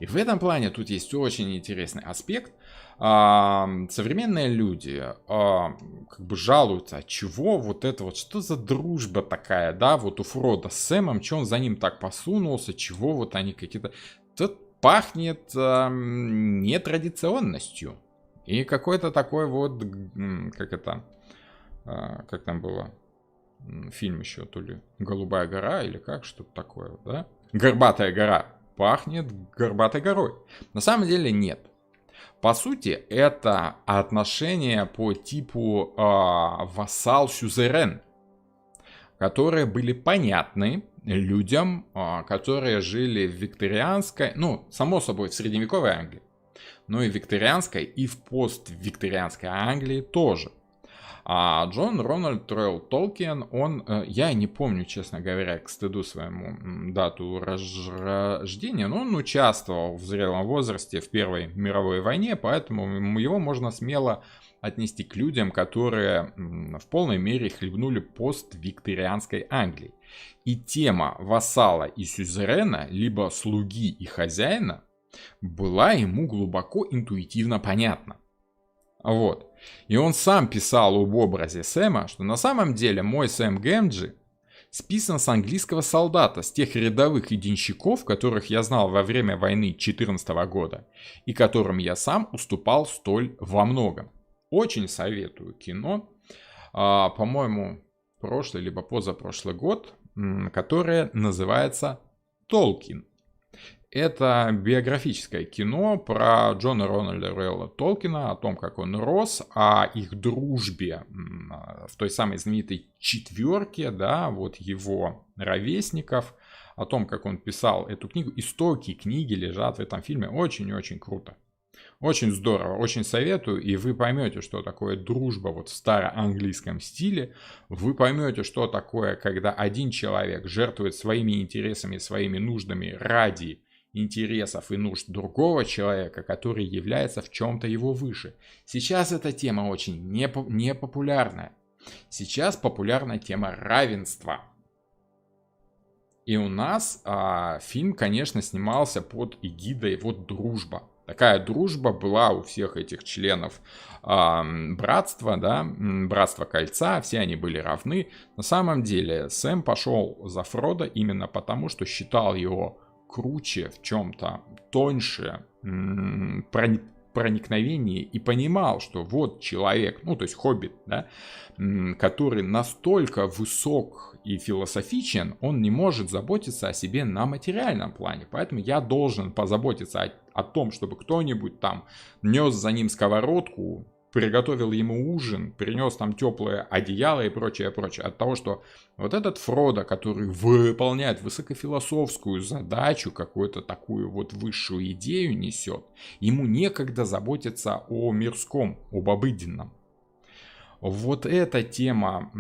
И в этом плане тут есть очень интересный аспект. Современные люди как бы жалуются, от чего вот это вот, что за дружба такая, да, вот у Фрода с Сэмом, что он за ним так посунулся, чего вот они какие-то... Тут пахнет нетрадиционностью. И какой-то такой вот, как там было, фильм еще, то ли «Голубая гора» или как, что-то такое, да? «Горбатая гора». Пахнет горбатой горой. На самом деле нет. По сути, это отношения по типу вассал-сюзерен, которые были понятны людям, которые жили в викторианской, ну, само собой, в средневековой Англии, но и в викторианской, и в поствикторианской Англии тоже. А Джон Рональд Руэлл Толкин, он, я не помню, честно говоря, к стыду своему дату рождения, но он участвовал в зрелом возрасте в Первой мировой войне, поэтому его можно смело отнести к людям, которые в полной мере хлебнули поствикторианской Англии. И тема вассала и сюзерена, либо слуги и хозяина, была ему глубоко интуитивно понятна. Вот. И он сам писал об образе Сэма, что на самом деле мой Сэм Гэмджи списан с английского солдата, с тех рядовых денщиков, которых я знал во время войны 2014 года, и которым я сам уступал столь во многом. Очень советую кино, по-моему, прошлый либо позапрошлый год, которое называется «Толкин». Это биографическое кино про Джона Рональда Руэлла Толкина, о том, как он рос, о их дружбе в той самой знаменитой четверке, да, вот его ровесников, о том, как он писал эту книгу. Истоки книги лежат в этом фильме. Очень-очень круто. Очень здорово, очень советую, и вы поймете, что такое дружба вот в староанглийском стиле. Вы поймете, что такое, когда один человек жертвует своими интересами, своими нуждами ради интересов и нужд другого человека, который является в чем-то его выше. Сейчас эта тема очень непопулярная. Сейчас популярна тема равенства. И у нас фильм, конечно, снимался под эгидой вот дружба. Такая дружба была у всех этих членов братства, да, братства кольца, все они были равны. На самом деле Сэм пошел за Фродо именно потому, что считал его круче, в чем-то тоньше, проникновении, и понимал, что вот человек, ну то есть хоббит, да, который настолько высок и философичен, он не может заботиться о себе на материальном плане, поэтому я должен позаботиться о том, чтобы кто-нибудь там нес за ним сковородку, приготовил ему ужин, принес там теплое одеяло и прочее, прочее. От того, что вот этот Фродо, который выполняет высокофилософскую задачу, какую-то такую вот высшую идею несет, ему некогда заботиться о мирском, об обыденном. Вот эта тема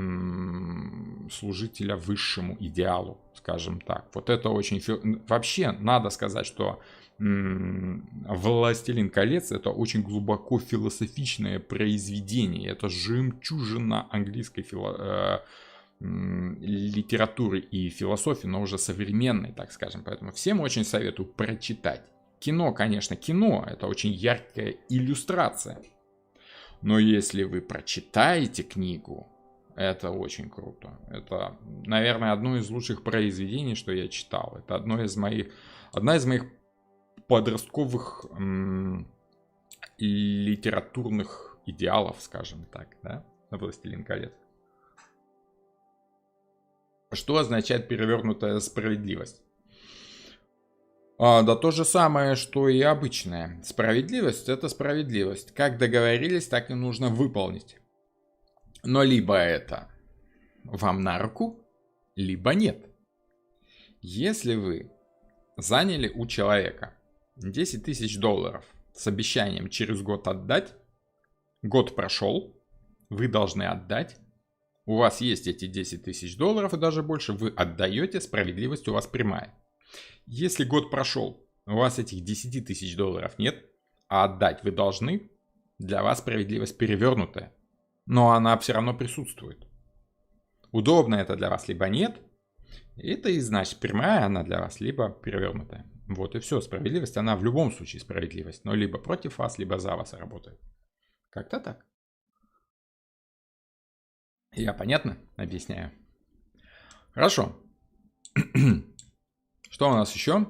служителя высшему идеалу, скажем так. Вот это очень... Вообще, надо сказать, что «Властелин колец» — это очень глубоко философичное произведение. Это жемчужина английской литературы и философии, но уже современной, так скажем. Поэтому всем очень советую прочитать. Кино, конечно, кино. Это очень яркая иллюстрация. Но если вы прочитаете книгу, это очень круто. Это, наверное, одно из лучших произведений, что я читал. Это одна из моих подростковых литературных идеалов, скажем так, да, «Властелин колец». Что означает перевернутая справедливость? Да то же самое, что и обычная. Справедливость — это справедливость. Как договорились, так и нужно выполнить. Но либо это вам на руку, либо нет. Если вы заняли у человека 10 тысяч долларов с обещанием через год отдать, год прошел, вы должны отдать, у вас есть эти 10 тысяч долларов и даже больше, вы отдаете, справедливость у вас прямая. Если год прошел, у вас этих 10 тысяч долларов нет, а отдать вы должны, для вас справедливость перевернутая. Но она все равно присутствует. Удобно это для вас, либо нет. Это и значит, прямая она для вас, либо перевернутая. Вот и все. Справедливость, она в любом случае справедливость. Но либо против вас, либо за вас работает. Как-то так. Я понятно объясняю? Хорошо. Что у нас еще?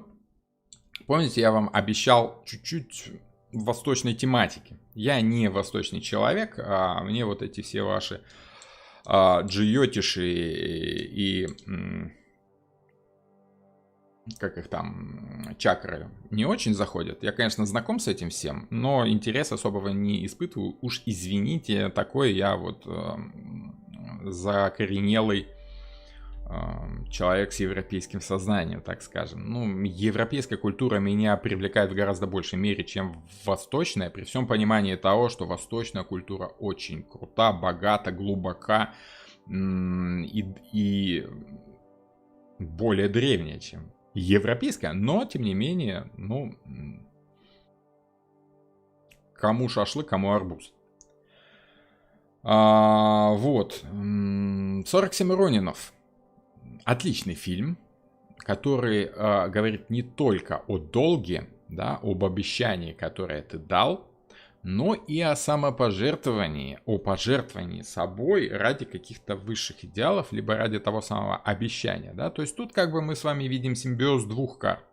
Помните, я вам обещал чуть-чуть восточной тематики. Я не восточный человек, а мне вот эти все ваши джиотиши и как их там, чакры не очень заходят. Я, конечно, знаком с этим всем, но интерес особого не испытываю. Уж извините, такой я вот закоренелый человек с европейским сознанием, так скажем. Ну, европейская культура меня привлекает в гораздо большей мере, чем восточная, при всем понимании того, что восточная культура очень крута, богата, глубока и более древняя, чем европейская, но, тем не менее, ну, кому шашлык, кому арбуз. Вот. 47 Ронинов. Отличный фильм, который говорит не только о долге, да, об обещании, которое ты дал, но и о самопожертвовании, о пожертвовании собой ради каких-то высших идеалов, либо ради того самого обещания. Да? То есть тут как бы мы с вами видим симбиоз двух карт.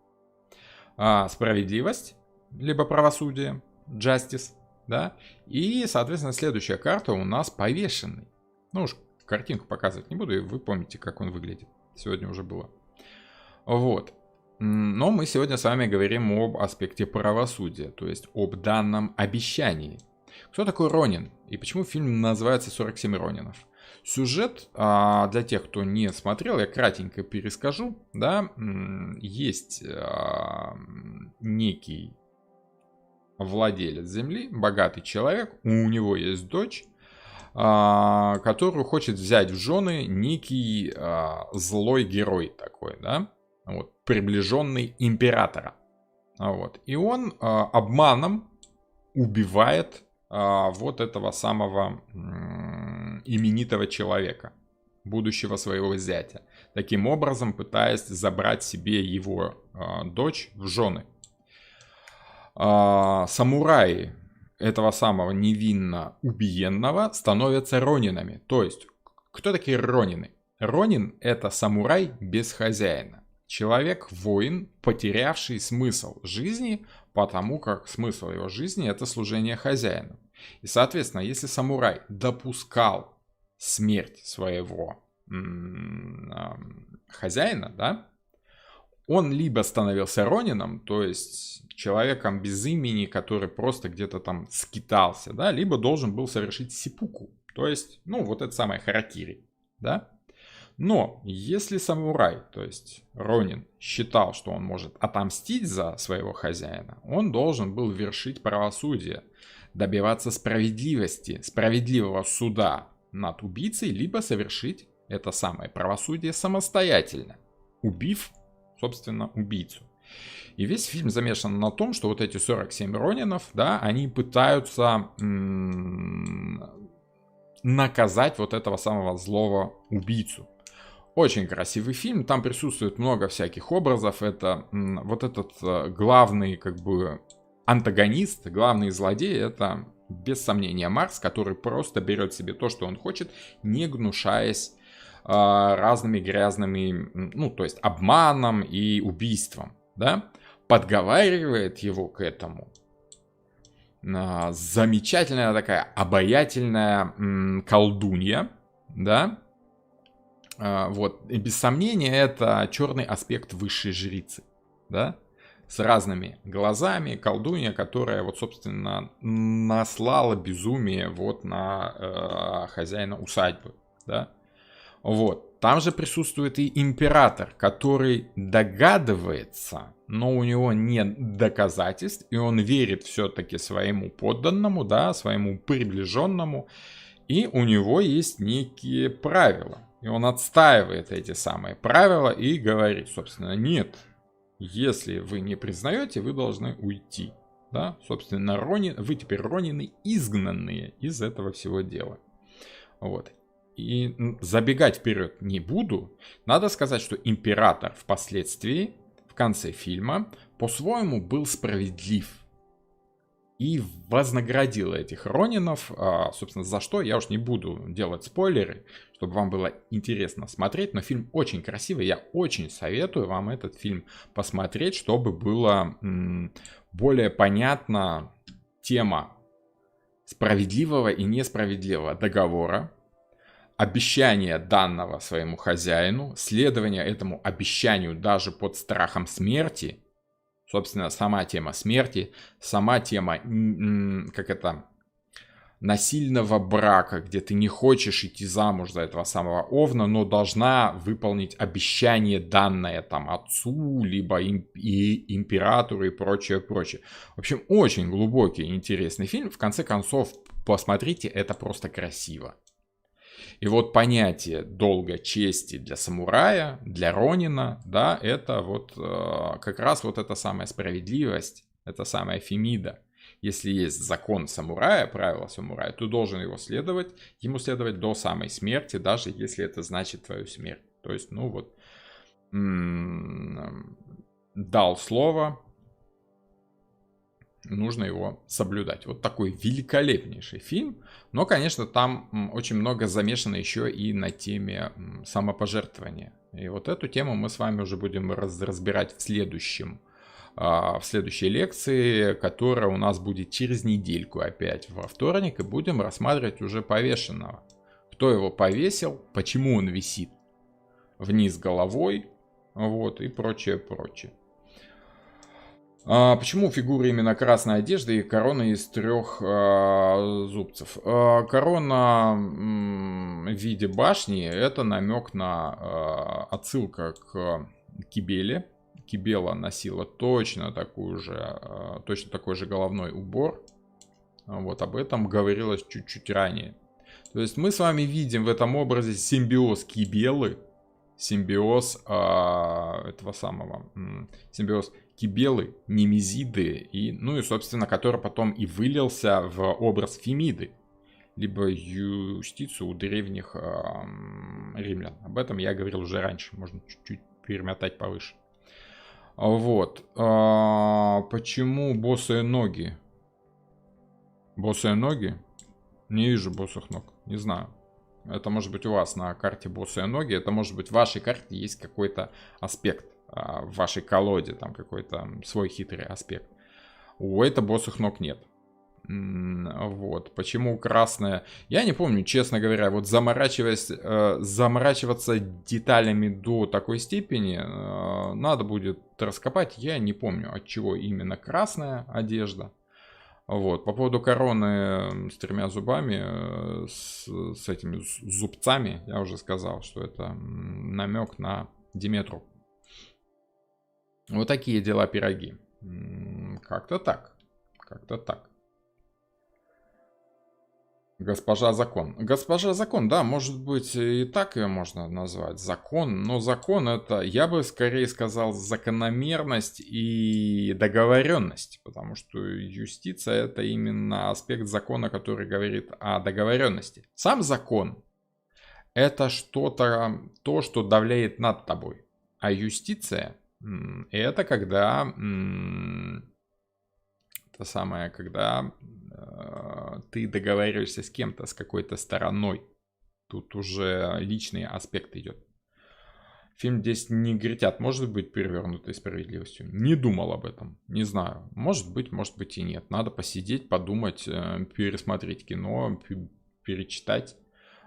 Справедливость, либо правосудие, justice, да, и, соответственно, следующая карта у нас повешенный. Ну уж картинку показывать не буду, и вы помните, как он выглядит. Сегодня уже было. Вот. Но мы сегодня с вами говорим об аспекте правосудия, то есть об данном обещании. Кто такой Ронин и почему фильм называется «47 Ронинов»? Сюжет, для тех, кто не смотрел, я кратенько перескажу. Да? Есть некий владелец земли, богатый человек, у него есть дочь, которую хочет взять в жены некий злой герой такой, да, вот, приближенный императора. Вот. И он обманом убивает вот этого самого именитого человека, будущего своего зятя, таким образом пытаясь забрать себе его дочь в жены. Самураи этого самого невинно убиенного становятся ронинами. То есть, кто такие ронины? Ронин — это самурай без хозяина. Человек-воин, потерявший смысл жизни, потому как смысл его жизни — это служение хозяину. И, соответственно, если самурай допускал смерть своего хозяина, да, он либо становился Ронином, то есть человеком без имени, который просто где-то там скитался, да, либо должен был совершить сиппуку, то есть, ну, вот это самое харакири, да. Но если самурай, то есть Ронин, считал, что он может отомстить за своего хозяина, он должен был вершить правосудие, добиваться справедливости, справедливого суда над убийцей, либо совершить это самое правосудие самостоятельно, убив, собственно, убийцу. И весь фильм замешан на том, что вот эти 47 Ронинов, да, они пытаются наказать вот этого самого злого убийцу. Очень красивый фильм, там присутствует много всяких образов. Это вот этот главный как бы антагонист, главный злодей, это без сомнения Марс, который просто берет себе то, что он хочет, не гнушаясь разными грязными, ну то есть обманом и убийством, да, подговаривает его к этому. Замечательная такая обаятельная колдунья, да. Вот, и без сомнения, это черный аспект высшей жрицы, да, с разными глазами, колдунья, которая, вот, собственно, наслала безумие вот на хозяина усадьбы, да. Вот, там же присутствует и император, который догадывается, но у него нет доказательств, и он верит все-таки своему подданному, да, своему приближенному, и у него есть некие правила. И он отстаивает эти самые правила и говорит, собственно, нет, если вы не признаете, вы должны уйти. Да? Собственно, вы теперь ронины, изгнанные из этого всего дела. Вот. И забегать вперед не буду. Надо сказать, что император впоследствии, в конце фильма, по-своему был справедлив. И вознаградил этих ронинов, собственно, за что я уж не буду делать спойлеры, чтобы вам было интересно смотреть, но фильм очень красивый, я очень советую вам этот фильм посмотреть, чтобы было более понятна тема справедливого и несправедливого договора, обещания данного своему хозяину, следования этому обещанию даже под страхом смерти. Собственно, сама тема смерти, сама тема, как это, насильного брака, где ты не хочешь идти замуж за этого самого Овна, но должна выполнить обещание, данное там отцу, либо и императору и прочее, прочее. В общем, очень глубокий и интересный фильм. В конце концов, посмотрите, это просто красиво. И вот понятие долга чести для самурая, для ронина, да, это вот как раз вот эта самая справедливость, это самая Фемида. Если есть закон самурая, правила самурая, то должен ему следовать до самой смерти, даже если это значит твою смерть. То есть, ну вот, дал слово, нужно его соблюдать. Вот такой великолепнейший фильм. Но, конечно, там очень много замешано еще и на теме самопожертвования. И вот эту тему мы с вами уже будем разбирать в следующей лекции, которая у нас будет через недельку опять во вторник. И будем рассматривать уже повешенного. Кто его повесил, почему он висит вниз головой, вот, и прочее, прочее. Почему у фигуры именно красная одежда и корона из 3 зубцев? Корона в виде башни — это намек на отсылка к Кибеле. Кибела носила точно такой же головной убор. Вот об этом говорилось чуть-чуть ранее. То есть мы с вами видим в этом образе симбиоз Кибелы, симбиоз симбиоз Кибелы, Немезиды, ну и, собственно, который потом и вылился в образ Фемиды, либо Юстицию у древних римлян. Об этом я говорил уже раньше, можно чуть-чуть перемотать повыше. Вот. Почему босые ноги? Босые ноги? Не вижу босых ног, не знаю. Это может быть у вас на карте босые ноги, это может быть в вашей карте есть какой-то аспект. В вашей колоде там какой-то свой хитрый аспект. У этой босых ног нет. Вот. Почему красное? Я не помню, честно говоря. Вот заморачиваться деталями до такой степени надо будет раскопать. Я не помню, от чего именно красная одежда. Вот. По поводу короны с 3 зубами, с этими зубцами, я уже сказал, что это намек на Диметру. Вот такие дела, пироги. Как-то так. Как-то так. Госпожа Закон. Госпожа Закон, да, может быть, и так ее можно назвать. Закон. Но закон это, я бы скорее сказал, закономерность и договоренность. Потому что юстиция это именно аспект закона, который говорит о договоренности. Сам закон это что-то, то, что давляет над тобой. А юстиция это когда то самое, когда ты договариваешься с кем-то, с какой-то стороной. Тут уже личный аспект идет. Фильм здесь негритят может быть перевернутой справедливостью? Не думал об этом. Не знаю. Может быть и нет. Надо посидеть, подумать, пересмотреть кино, перечитать.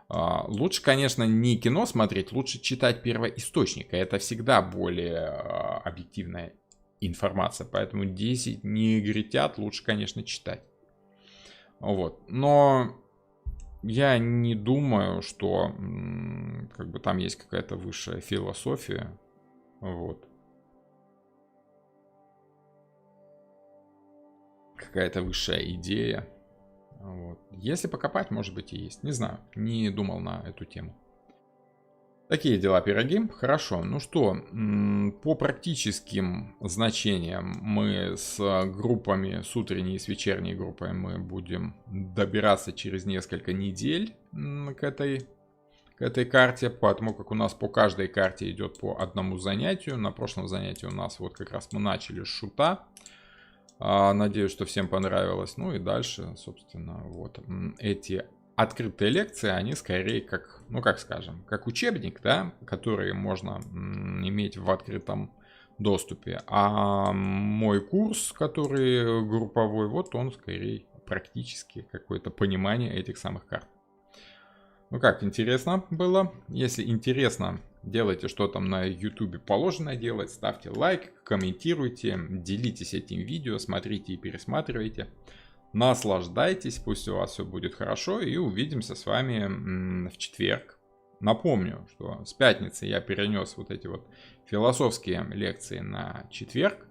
Лучше, конечно, не кино смотреть, лучше читать первоисточник. Это всегда более объективная информация. Поэтому 10 негритят лучше, конечно, читать. Вот. Но я не думаю, что как бы там есть какая-то высшая философия. Вот. Какая-то высшая идея. Вот. Если покопать, может быть и есть. Не знаю. Не думал на эту тему. Такие дела, пироги. Хорошо. Ну что, по практическим значениям мы с группами, с утренней и с вечерней группой мы будем добираться через несколько недель к этой карте, потому как у нас по каждой карте идет по одному занятию. На прошлом занятии у нас вот как раз мы начали с шута. Надеюсь, что всем понравилось. Ну и дальше, собственно, вот эти открытые лекции, они скорее как, ну как скажем, как учебник, да, который можно иметь в открытом доступе. А мой курс, который групповой, вот он скорее практически какое-то понимание этих самых карт. Ну как, интересно было? Если интересно, делайте, что там на YouTube положено делать. Ставьте лайк, комментируйте, делитесь этим видео, смотрите и пересматривайте. Наслаждайтесь, пусть у вас все будет хорошо, и увидимся с вами в четверг. Напомню, что с пятницы я перенес вот эти вот философские лекции на четверг,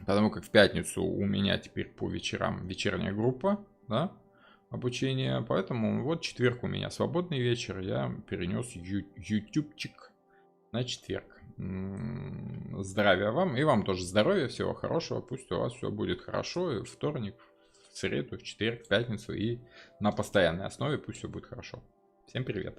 потому как в пятницу у меня теперь по вечерам вечерняя группа, да, обучения, поэтому вот четверг у меня свободный вечер, я перенес ютубчик на четверг. Здравия вам, и вам тоже здоровья, всего хорошего, пусть у вас все будет хорошо, и вторник, в среду, в четверг, в пятницу и на постоянной основе пусть все будет хорошо. Всем привет!